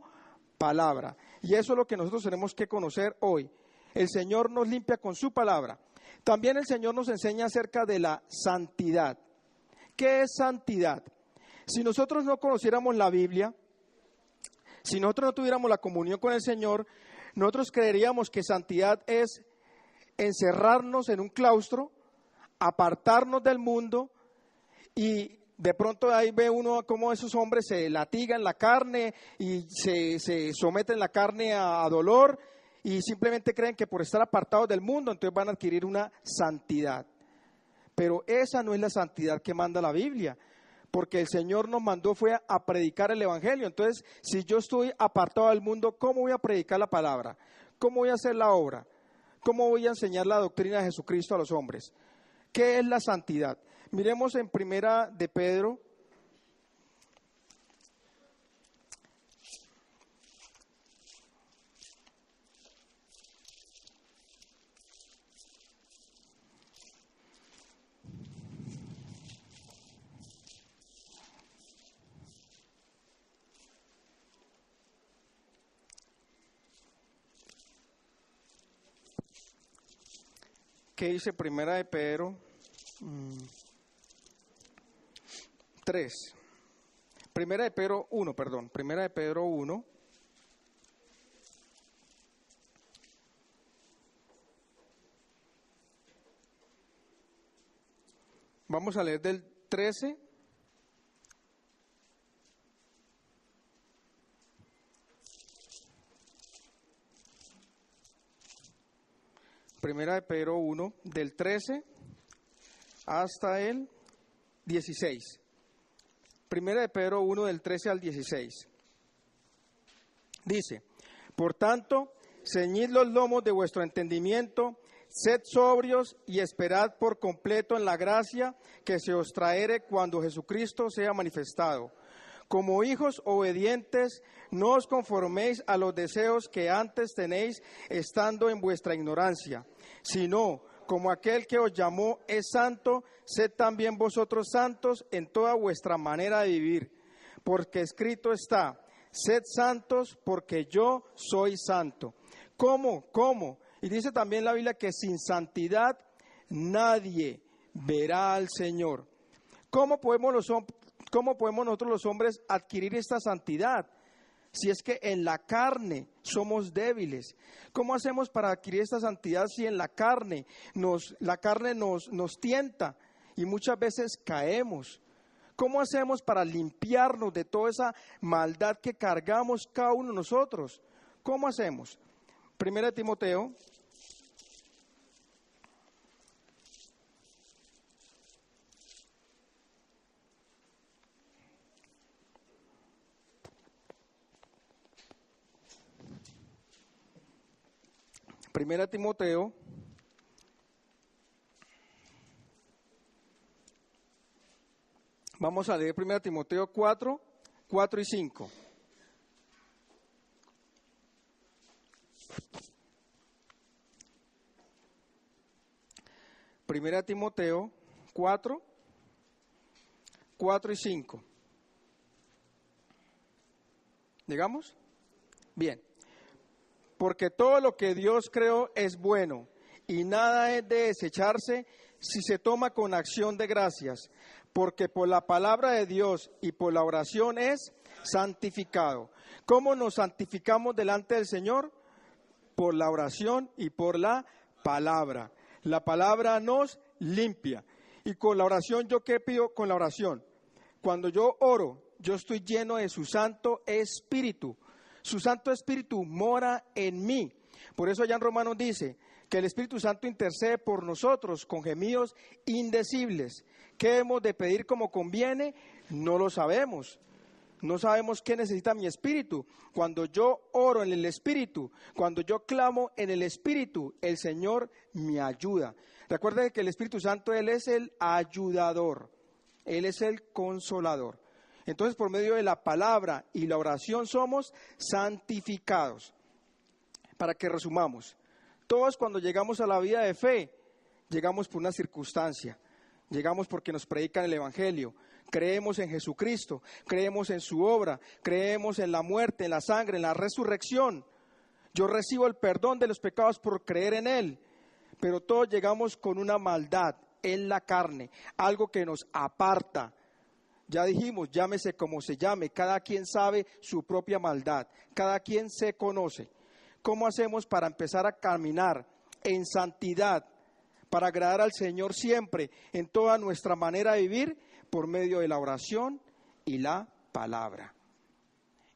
palabra. Y eso es lo que nosotros tenemos que conocer hoy. El Señor nos limpia con su palabra. También el Señor nos enseña acerca de la santidad. ¿Qué es santidad? Si nosotros no conociéramos la Biblia, si nosotros no tuviéramos la comunión con el Señor, nosotros creeríamos que santidad es encerrarnos en un claustro, apartarnos del mundo y De pronto ahí ve uno cómo esos hombres se latigan la carne y se someten la carne a dolor y simplemente creen que por estar apartados del mundo entonces van a adquirir una santidad. Pero esa no es la santidad que manda la Biblia, porque el Señor nos mandó fue a predicar el Evangelio. Entonces, si yo estoy apartado del mundo, ¿cómo voy a predicar la palabra? ¿Cómo voy a hacer la obra? ¿Cómo voy a enseñar la doctrina de Jesucristo a los hombres? ¿Qué es la santidad? Miremos en Primera de Pedro. ¿Qué dice Primera de Pedro? 3. Primera de Pedro 1, perdón. Primera de Pedro 1. Vamos a leer del 13. Primera de Pedro 1, del 13 hasta el 16. Primera de Pedro 1, del 13 al 16. Dice, por tanto, ceñid los lomos de vuestro entendimiento, sed sobrios y esperad por completo en la gracia que se os traere cuando Jesucristo sea manifestado. Como hijos obedientes, no os conforméis a los deseos que antes tenéis estando en vuestra ignorancia, sino como aquel que os llamó es santo, sed también vosotros santos en toda vuestra manera de vivir. Porque escrito está, sed santos porque yo soy santo. ¿Cómo? ¿Cómo? Y dice también la Biblia que sin santidad nadie verá al Señor. ¿Cómo podemos nosotros los hombres adquirir esta santidad? Si es que en la carne somos débiles. ¿Cómo hacemos para adquirir esta santidad si en la carne nos tienta y muchas veces caemos? ¿Cómo hacemos para limpiarnos de toda esa maldad que cargamos cada uno de nosotros? ¿Cómo hacemos? Primera de Timoteo. Primera Timoteo, vamos a leer Primera Timoteo 4, 4 y 5. Primera Timoteo 4, 4 y 5. ¿Llegamos? Bien. Porque todo lo que Dios creó es bueno, y nada es de desecharse si se toma con acción de gracias, porque por la palabra de Dios y por la oración es santificado. ¿Cómo nos santificamos delante del Señor? Por la oración y por la palabra. La palabra nos limpia. Y con la oración, ¿yo qué pido con la oración? Cuando yo oro, yo estoy lleno de su Santo Espíritu. Su Santo Espíritu mora en mí. Por eso allá en Romanos dice que el Espíritu Santo intercede por nosotros con gemidos indecibles. ¿Qué hemos de pedir como conviene? No lo sabemos. No sabemos qué necesita mi espíritu. Cuando yo oro en el Espíritu, cuando yo clamo en el Espíritu, el Señor me ayuda. Recuerda que el Espíritu Santo, Él es el ayudador. Él es el consolador. Entonces, por medio de la palabra y la oración somos santificados. Para que resumamos, todos cuando llegamos a la vida de fe, llegamos por una circunstancia. Llegamos porque nos predican el Evangelio. Creemos en Jesucristo, creemos en su obra, creemos en la muerte, en la sangre, en la resurrección. Yo recibo el perdón de los pecados por creer en Él. Pero todos llegamos con una maldad en la carne, algo que nos aparta. Ya dijimos, llámese como se llame, cada quien sabe su propia maldad, cada quien se conoce. ¿Cómo hacemos para empezar a caminar en santidad, para agradar al Señor siempre, en toda nuestra manera de vivir? por medio de la oración y la palabra.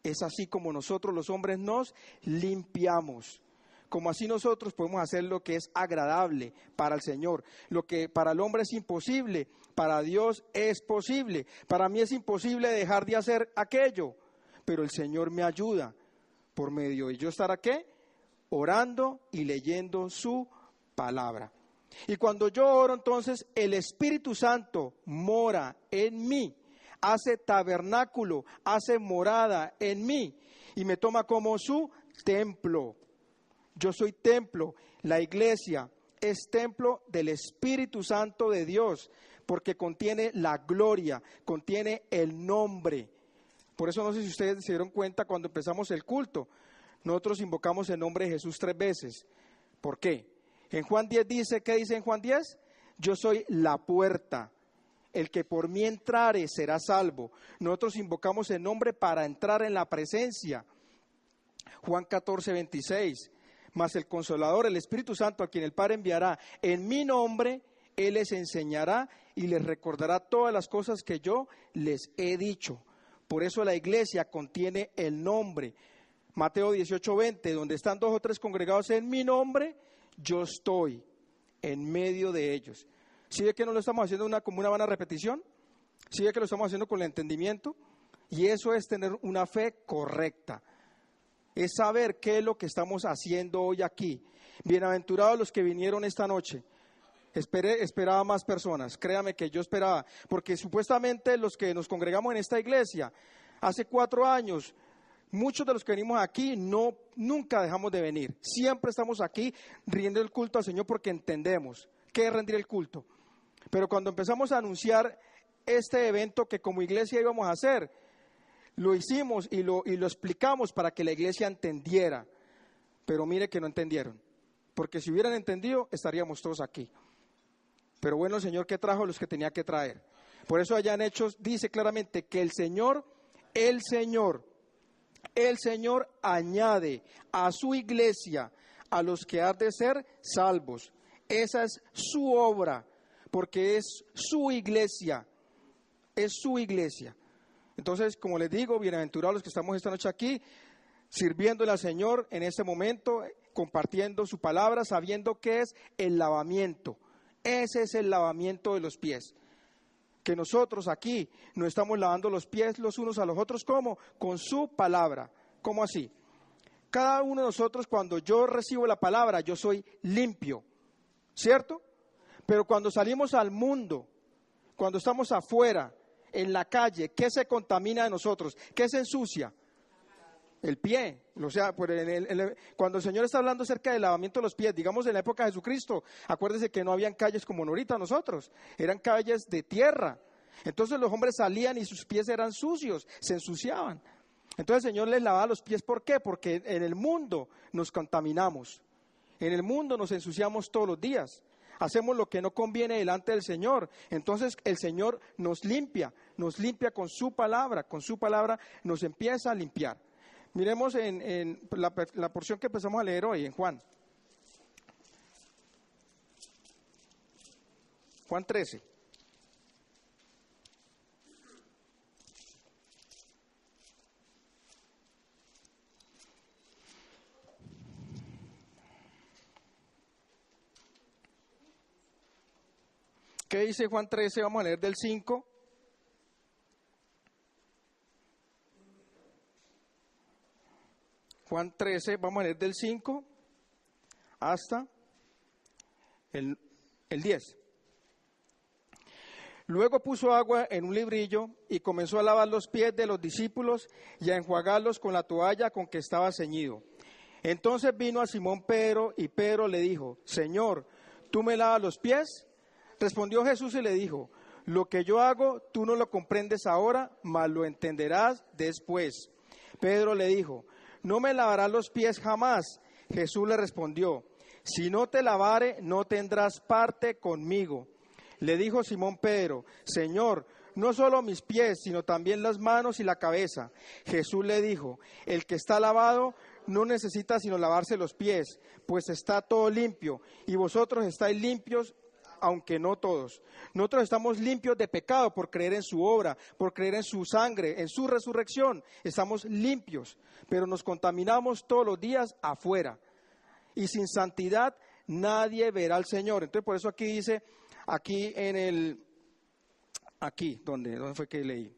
Es así como nosotros los hombres nos limpiamos. Como así nosotros podemos hacer lo que es agradable para el Señor. Lo que para el hombre es imposible, para Dios es posible. Para mí es imposible dejar de hacer aquello, pero el Señor me ayuda por medio de yo estar aquí, orando y leyendo su palabra. Y cuando yo oro, entonces el Espíritu Santo mora en mí, hace tabernáculo, hace morada en mí y me toma como su templo. Yo soy templo, la iglesia es templo del Espíritu Santo de Dios, porque contiene la gloria, contiene el nombre. Por eso no sé si ustedes se dieron cuenta cuando empezamos el culto, nosotros invocamos el nombre de Jesús 3 veces. ¿Por qué? En Juan 10 dice, ¿qué dice en Juan 10? Yo soy la puerta, el que por mí entrare será salvo. Nosotros invocamos el nombre para entrar en la presencia. Juan 14, 26. Mas el Consolador, el Espíritu Santo, a quien el Padre enviará en mi nombre, Él les enseñará y les recordará todas las cosas que yo les he dicho. Por eso la iglesia contiene el nombre. Mateo 18, 20, donde están 2 o 3 congregados en mi nombre, yo estoy en medio de ellos. ¿Sí ve que no lo estamos haciendo como una vana repetición? ¿Sí ve que lo estamos haciendo con el entendimiento? Y eso es tener una fe correcta. Es saber qué es lo que estamos haciendo hoy aquí. Bienaventurados los que vinieron esta noche. Esperaba más personas, créame que yo esperaba, porque supuestamente los que nos congregamos en esta iglesia, hace 4 años, muchos de los que venimos aquí nunca dejamos de venir. Siempre estamos aquí rindiendo el culto al Señor porque entendemos qué es rendir el culto. Pero cuando empezamos a anunciar este evento que como iglesia íbamos a hacer, lo hicimos y lo explicamos para que la iglesia entendiera. Pero mire que no entendieron. Porque si hubieran entendido, estaríamos todos aquí. Pero bueno, el Señor que trajo los que tenía que traer. Por eso allá en Hechos dice claramente que el Señor añade a su iglesia a los que han de ser salvos. Esa es su obra, porque es su iglesia. Es su iglesia. Entonces, como les digo, bienaventurados los que estamos esta noche aquí, sirviéndole al Señor en este momento, compartiendo su palabra, sabiendo qué es el lavamiento. Ese es el lavamiento de los pies. Que nosotros aquí nos estamos lavando los pies los unos a los otros, ¿cómo? Con su palabra. ¿Cómo así? Cada uno de nosotros, cuando yo recibo la palabra, yo soy limpio, ¿cierto? Pero cuando salimos al mundo, cuando estamos afuera, en la calle, ¿qué se contamina de nosotros? ¿Qué se ensucia? El pie. O sea, cuando el Señor está hablando acerca del lavamiento de los pies, digamos en la época de Jesucristo, acuérdense que no habían calles como ahorita nosotros, eran calles de tierra. Entonces los hombres salían y sus pies eran sucios, se ensuciaban. Entonces el Señor les lavaba los pies, ¿por qué? Porque en el mundo nos contaminamos, en el mundo nos ensuciamos todos los días. Hacemos lo que no conviene delante del Señor. Entonces el Señor nos limpia con su palabra nos empieza a limpiar. Miremos en la porción que empezamos a leer hoy, en Juan 13. ¿Qué dice Juan 13? Vamos a leer del 5. Juan 13, vamos a leer del 5 hasta el 10. Luego puso agua en un librillo y comenzó a lavar los pies de los discípulos y a enjuagarlos con la toalla con que estaba ceñido. Entonces vino a Simón Pedro y Pedro le dijo: Señor, ¿tú me lavas los pies? Respondió Jesús y le dijo: lo que yo hago tú no lo comprendes ahora, mas lo entenderás después. Pedro le dijo: no me lavarás los pies jamás. Jesús le respondió: si no te lavare, no tendrás parte conmigo. Le dijo Simón Pedro: Señor, no solo mis pies, sino también las manos y la cabeza. Jesús le dijo: el que está lavado no necesita sino lavarse los pies, pues está todo limpio, y vosotros estáis limpios, aunque no todos. Nosotros estamos limpios de pecado por creer en su obra, por creer en su sangre, en su resurrección. Estamos limpios, pero nos contaminamos todos los días afuera. Y sin santidad nadie verá al Señor. Entonces por eso aquí dice, ¿dónde fue que leí?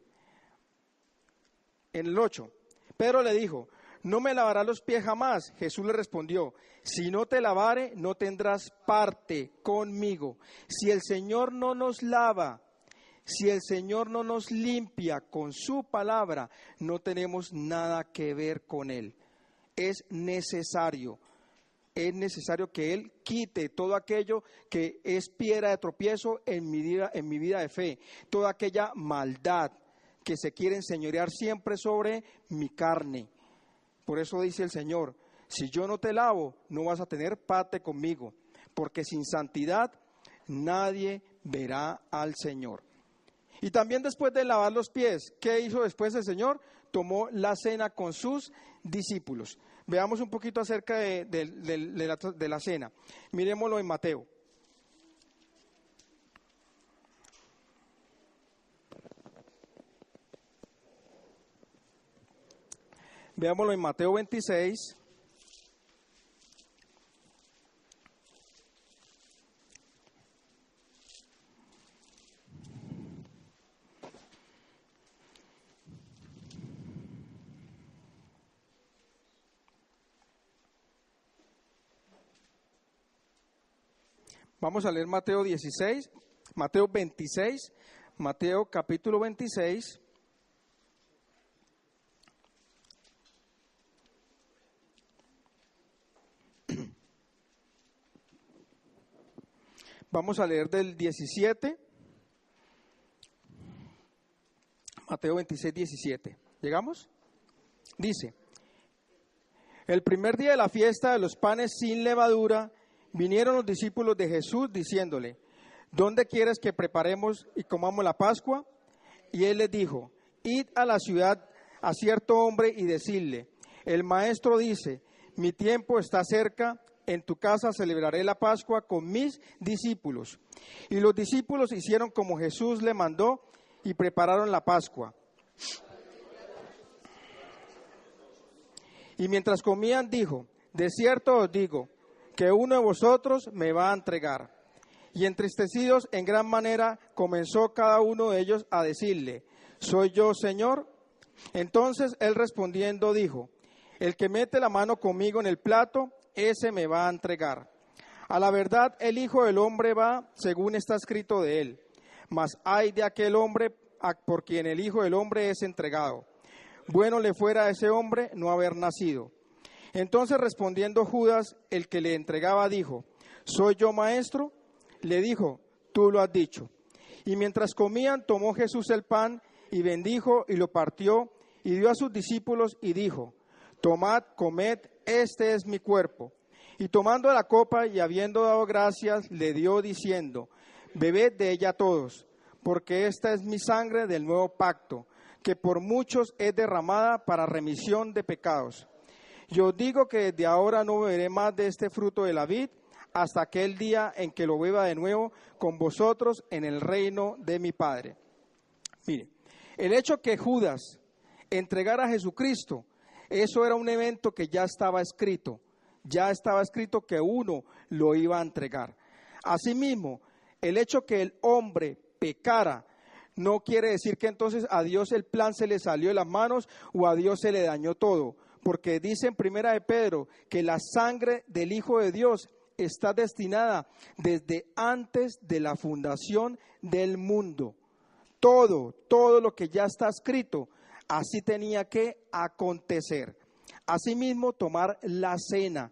En el 8, Pedro le dijo, no me lavarás los pies jamás. Jesús le respondió, si no te lavare, no tendrás parte conmigo. Si el Señor no nos lava, si el Señor no nos limpia con su palabra, no tenemos nada que ver con Él. Es necesario que Él quite todo aquello que es piedra de tropiezo en mi vida de fe, toda aquella maldad que se quiere enseñorear siempre sobre mi carne. Por eso dice el Señor, si yo no te lavo, no vas a tener parte conmigo, porque sin santidad nadie verá al Señor. Y también después de lavar los pies, ¿qué hizo después el Señor? Tomó la cena con sus discípulos. Veamos un poquito acerca de la cena. Miremoslo en Mateo. Veámoslo en Mateo 26. Vamos a leer Mateo 16, Mateo 26, Mateo capítulo 26. Vamos a leer del 17, Mateo 26, 17. ¿Llegamos? Dice, el primer día de la fiesta de los panes sin levadura, vinieron los discípulos de Jesús diciéndole, ¿dónde quieres que preparemos y comamos la Pascua? Y él les dijo, id a la ciudad a cierto hombre y decidle, el maestro dice, mi tiempo está cerca, en tu casa celebraré la Pascua con mis discípulos. Y los discípulos hicieron como Jesús le mandó y prepararon la Pascua. Y mientras comían dijo, de cierto os digo, que uno de vosotros me va a entregar. Y entristecidos en gran manera comenzó cada uno de ellos a decirle, ¿soy yo, Señor? Entonces él respondiendo dijo, el que mete la mano conmigo en el plato, ese me va a entregar. A la verdad, el Hijo del Hombre va según está escrito de él. Mas ay de aquel hombre por quien el Hijo del Hombre es entregado. Bueno le fuera a ese hombre no haber nacido. Entonces respondiendo Judas, el que le entregaba, dijo, ¿soy yo, maestro? Le dijo, tú lo has dicho. Y mientras comían, tomó Jesús el pan y bendijo y lo partió y dio a sus discípulos y dijo, tomad, comed, este es mi cuerpo. Y tomando la copa y habiendo dado gracias, le dio diciendo, bebed de ella todos, porque esta es mi sangre del nuevo pacto, que por muchos es derramada para remisión de pecados. Yo digo que desde ahora no beberé más de este fruto de la vid, hasta aquel día en que lo beba de nuevo con vosotros en el reino de mi Padre. Mire, el hecho que Judas entregara a Jesucristo, eso era un evento que ya estaba escrito que uno lo iba a entregar. Asimismo, el hecho que el hombre pecara, no quiere decir que entonces a Dios el plan se le salió de las manos o a Dios se le dañó todo, porque dice en Primera de Pedro que la sangre del Hijo de Dios está destinada desde antes de la fundación del mundo. Todo lo que ya está escrito, así tenía que acontecer. Asimismo, tomar la cena.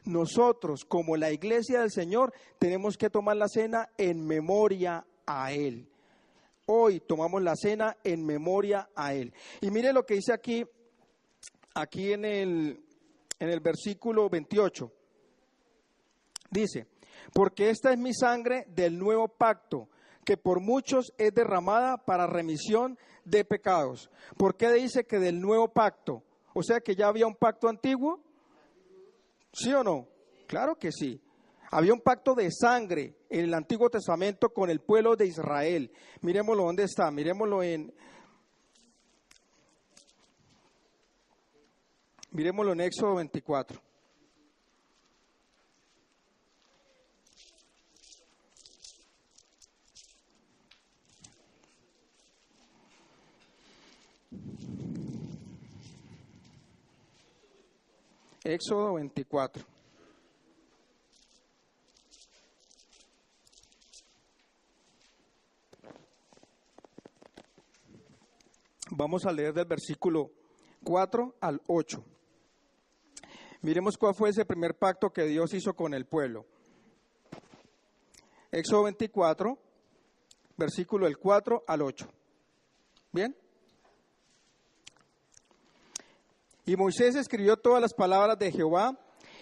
Nosotros, como la iglesia del Señor, tenemos que tomar la cena en memoria a Él. Hoy tomamos la cena en memoria a Él. Y mire lo que dice aquí en el versículo 28. Dice, porque esta es mi sangre del nuevo pacto, que por muchos es derramada para remisión de pecados. ¿Por qué dice que del nuevo pacto? O sea que ya había un pacto antiguo. ¿Sí o no? Claro que sí. Había un pacto de sangre en el Antiguo Testamento con el pueblo de Israel. Miremoslo, ¿dónde está? Miremoslo en Éxodo 24. Éxodo 24. Vamos a leer del versículo 4 al 8. Miremos cuál fue ese primer pacto que Dios hizo con el pueblo. Éxodo 24, versículo del 4 al 8. ¿Bien? Y Moisés escribió todas las palabras de Jehová,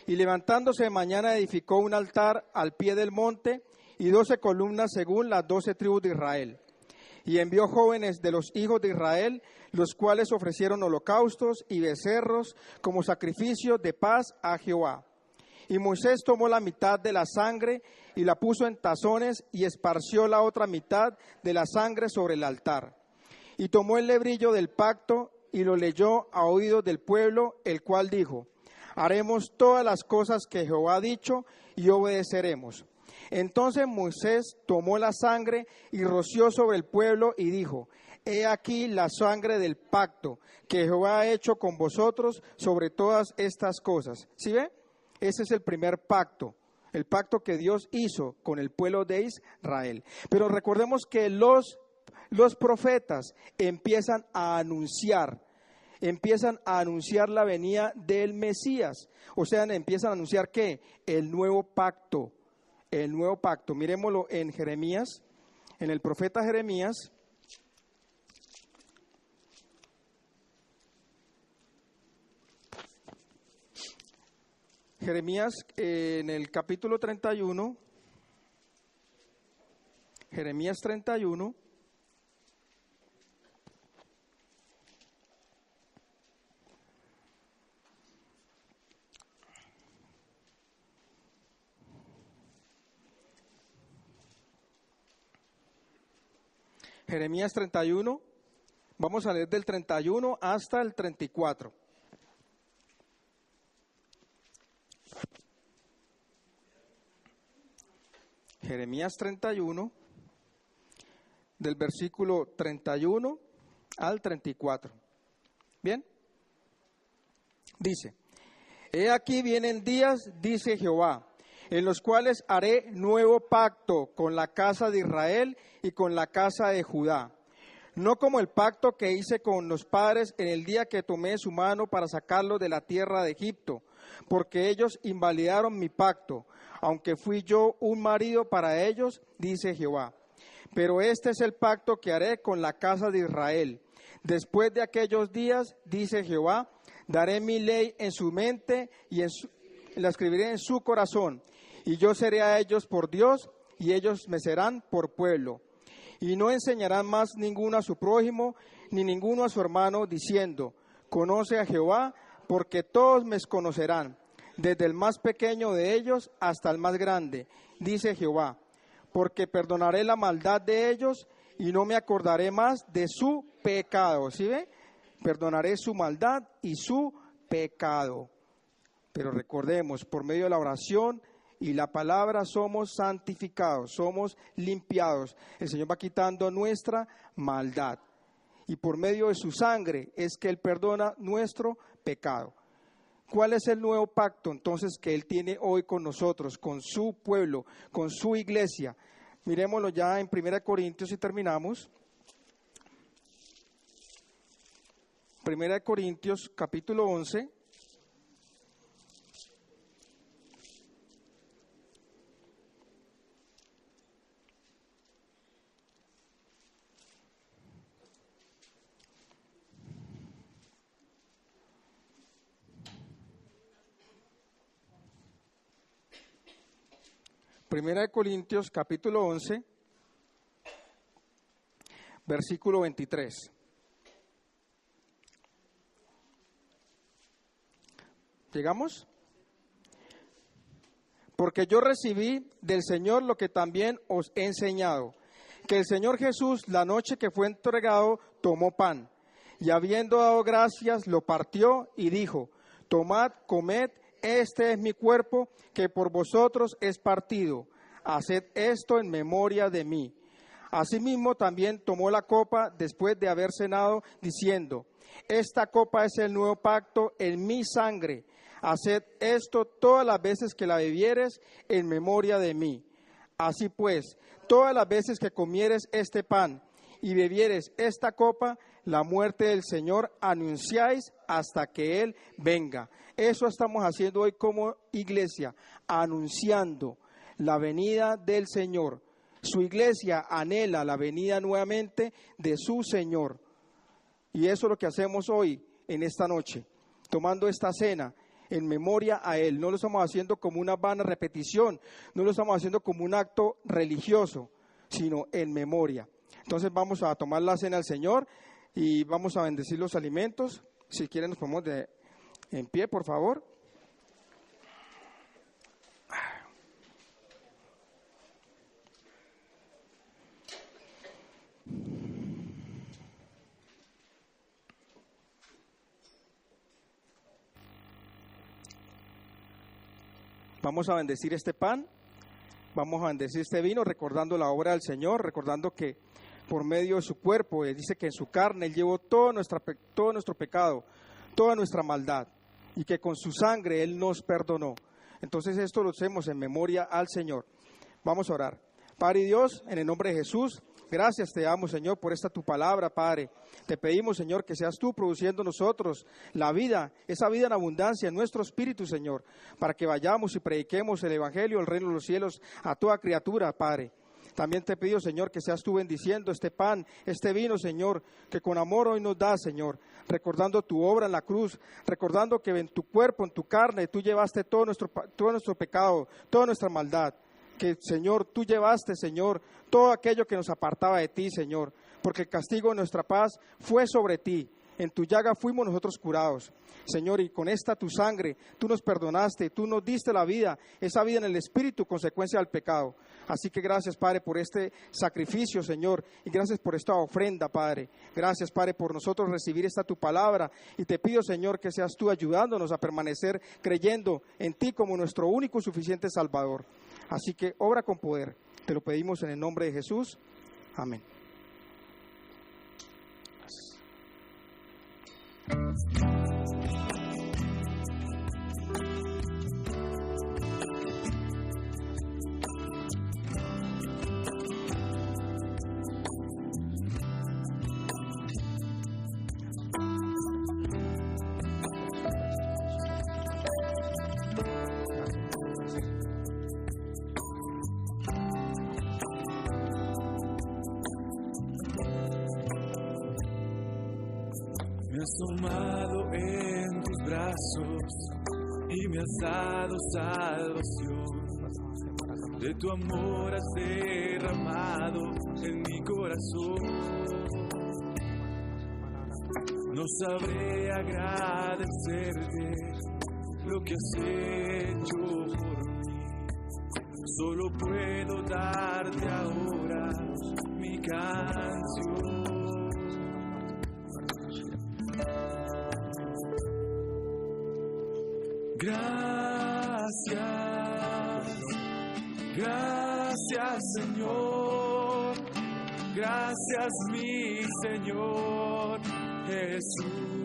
y levantándose de mañana edificó un altar al pie del monte y 12 columnas según las 12 tribus de Israel. Y envió jóvenes de los hijos de Israel, los cuales ofrecieron holocaustos y becerros como sacrificio de paz a Jehová. Y Moisés tomó la mitad de la sangre y la puso en tazones y esparció la otra mitad de la sangre sobre el altar. Y tomó el lebrillo del pacto y lo leyó a oídos del pueblo, el cual dijo: haremos todas las cosas que Jehová ha dicho y obedeceremos. Entonces Moisés tomó la sangre y roció sobre el pueblo y dijo: he aquí la sangre del pacto que Jehová ha hecho con vosotros sobre todas estas cosas. ¿Sí ve? Ese es el primer pacto, el pacto que Dios hizo con el pueblo de Israel. Pero recordemos que los profetas empiezan a anunciar la venida del Mesías. O sea, empiezan a anunciar ¿qué? El nuevo pacto. Miremoslo en Jeremías, en el profeta Jeremías. Jeremías en el capítulo 31. Jeremías 31. Jeremías 31, vamos a leer del 31 hasta el 34. Jeremías 31, del versículo 31 al 34. ¿Bien? Dice: he aquí vienen días, dice Jehová, en los cuales haré nuevo pacto con la casa de Israel y con la casa de Judá. No como el pacto que hice con los padres en el día que tomé su mano para sacarlos de la tierra de Egipto, porque ellos invalidaron mi pacto, aunque fui yo un marido para ellos, dice Jehová. Pero este es el pacto que haré con la casa de Israel. Después de aquellos días, dice Jehová, daré mi ley en su mente y la escribiré en su corazón. Y yo seré a ellos por Dios, y ellos me serán por pueblo. Y no enseñarán más ninguno a su prójimo, ni ninguno a su hermano, diciendo: conoce a Jehová, porque todos me conocerán, desde el más pequeño de ellos hasta el más grande, dice Jehová. Porque perdonaré la maldad de ellos, y no me acordaré más de su pecado. ¿Sí ve? Perdonaré su maldad y su pecado. Pero recordemos, por medio de la oración y la palabra somos santificados, somos limpiados. El Señor va quitando nuestra maldad. Y por medio de su sangre es que Él perdona nuestro pecado. ¿Cuál es el nuevo pacto entonces que Él tiene hoy con nosotros, con su pueblo, con su iglesia? Miremoslo ya en 1 Corintios y terminamos. 1 Corintios capítulo 11. Primera de Corintios, capítulo 11, versículo 23. ¿Llegamos? porque yo recibí del Señor lo que también os he enseñado, que el Señor Jesús, la noche que fue entregado, tomó pan, y habiendo dado gracias, lo partió y dijo: tomad, comed, este es mi cuerpo, que por vosotros es partido. Haced esto en memoria de mí. Asimismo también tomó la copa después de haber cenado, diciendo: esta copa es el nuevo pacto en mi sangre. Haced esto todas las veces que la bebieres en memoria de mí. Así pues, todas las veces que comieres este pan y bebieres esta copa, la muerte del Señor anunciáis hasta que Él venga. Eso estamos haciendo hoy como iglesia, anunciando la venida del Señor. Su iglesia anhela la venida nuevamente de su Señor. Y eso es lo que hacemos hoy, en esta noche, tomando esta cena en memoria a Él. No lo estamos haciendo como una vana repetición, no lo estamos haciendo como un acto religioso, sino en memoria. Entonces vamos a tomar la cena al Señor y vamos a bendecir los alimentos. Si quieren nos ponemos en pie, por favor. Vamos a bendecir este pan, vamos a bendecir este vino, recordando la obra del Señor, recordando que por medio de su cuerpo, Él dice que en su carne Él llevó todo nuestro pecado, toda nuestra maldad, y que con su sangre Él nos perdonó. Entonces esto lo hacemos en memoria al Señor. Vamos a orar. Padre Dios, en el nombre de Jesús, gracias te damos, Señor, por esta tu palabra, Padre. Te pedimos, Señor, que seas tú produciendo en nosotros la vida, esa vida en abundancia en nuestro espíritu, Señor, para que vayamos y prediquemos el Evangelio, el reino de los cielos a toda criatura, Padre. También te pido, Señor, que seas tú bendiciendo este pan, este vino, Señor, que con amor hoy nos das, Señor, recordando tu obra en la cruz, recordando que en tu cuerpo, en tu carne, tú llevaste todo nuestro pecado, toda nuestra maldad. Que, Señor, tú llevaste, Señor, todo aquello que nos apartaba de ti, Señor, porque el castigo de nuestra paz fue sobre ti. En tu llaga fuimos nosotros curados, Señor, y con esta tu sangre, tú nos perdonaste, tú nos diste la vida, esa vida en el Espíritu, consecuencia del pecado. Así que gracias, Padre, por este sacrificio, Señor, y gracias por esta ofrenda, Padre. Gracias, Padre, por nosotros recibir esta tu palabra, y te pido, Señor, que seas tú ayudándonos a permanecer creyendo en ti como nuestro único y suficiente Salvador. Así que obra con poder, te lo pedimos en el nombre de Jesús. Amén. Me has tomado en tus brazos y me has dado salvación. De tu amor has derramado en mi corazón. No sabré agradecerte lo que has hecho por mí. Solo puedo darte ahora mi canción. Gracias, gracias Señor, gracias mi Señor Jesús.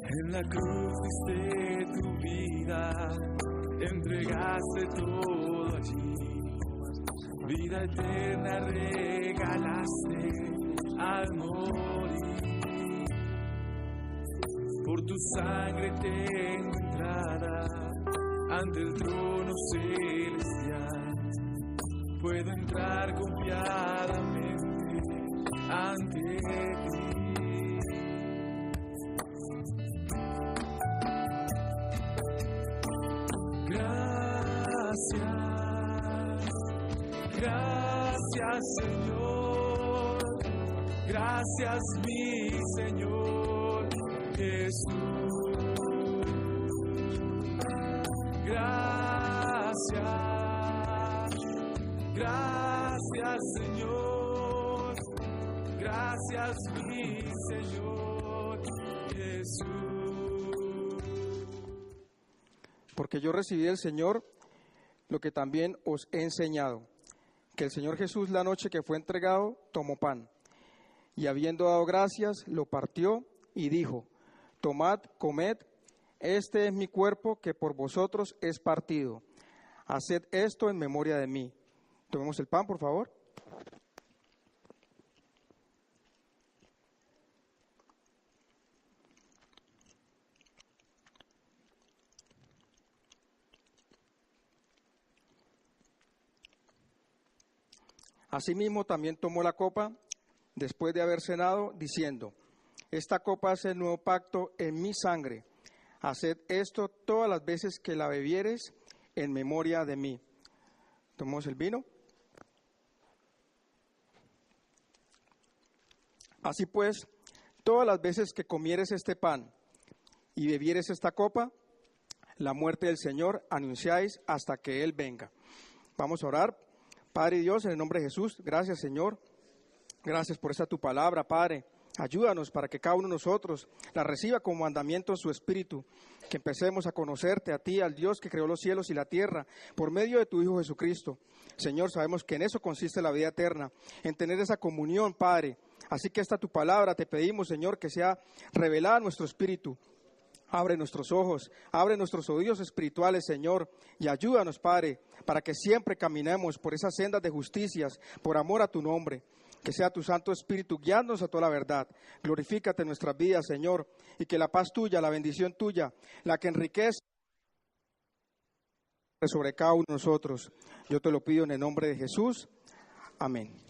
En la cruz diste tu vida, entregaste todo allí. Vida eterna regalaste al morir. Por tu sangre tengo entrada ante el trono celestial. Puedo entrar confiadamente ante ti. Gracias Señor, gracias mi Señor Jesús. Gracias Señor, gracias mi Señor Jesús. Porque yo recibí del Señor lo que también os he enseñado, que el Señor Jesús la noche que fue entregado tomó pan, y habiendo dado gracias, lo partió y dijo: tomad, comed, este es mi cuerpo que por vosotros es partido. Haced esto en memoria de mí. Tomemos el pan, por favor. Asimismo también tomó la copa después de haber cenado, diciendo: esta copa es el nuevo pacto en mi sangre. Haced esto todas las veces que la bebiereis en memoria de mí. Tomamos el vino. Así pues, todas las veces que comieres este pan y bebieres esta copa, la muerte del Señor anunciáis hasta que Él venga. Vamos a orar. Padre Dios, en el nombre de Jesús, gracias Señor, gracias por esta tu palabra, Padre. Ayúdanos para que cada uno de nosotros la reciba como mandamiento en su espíritu, que empecemos a conocerte a ti, al Dios que creó los cielos y la tierra, por medio de tu Hijo Jesucristo. Señor, sabemos que en eso consiste la vida eterna, en tener esa comunión, Padre. Así que esta tu palabra te pedimos, Señor, que sea revelada a nuestro espíritu. Abre nuestros ojos, abre nuestros oídos espirituales, Señor, y ayúdanos, Padre, para que siempre caminemos por esas sendas de justicias, por amor a tu nombre. Que sea tu Santo Espíritu guiándonos a toda la verdad. Glorifícate en nuestras vidas, Señor, y que la paz tuya, la bendición tuya, la que enriquece sobre cada uno de nosotros. Yo te lo pido en el nombre de Jesús. Amén.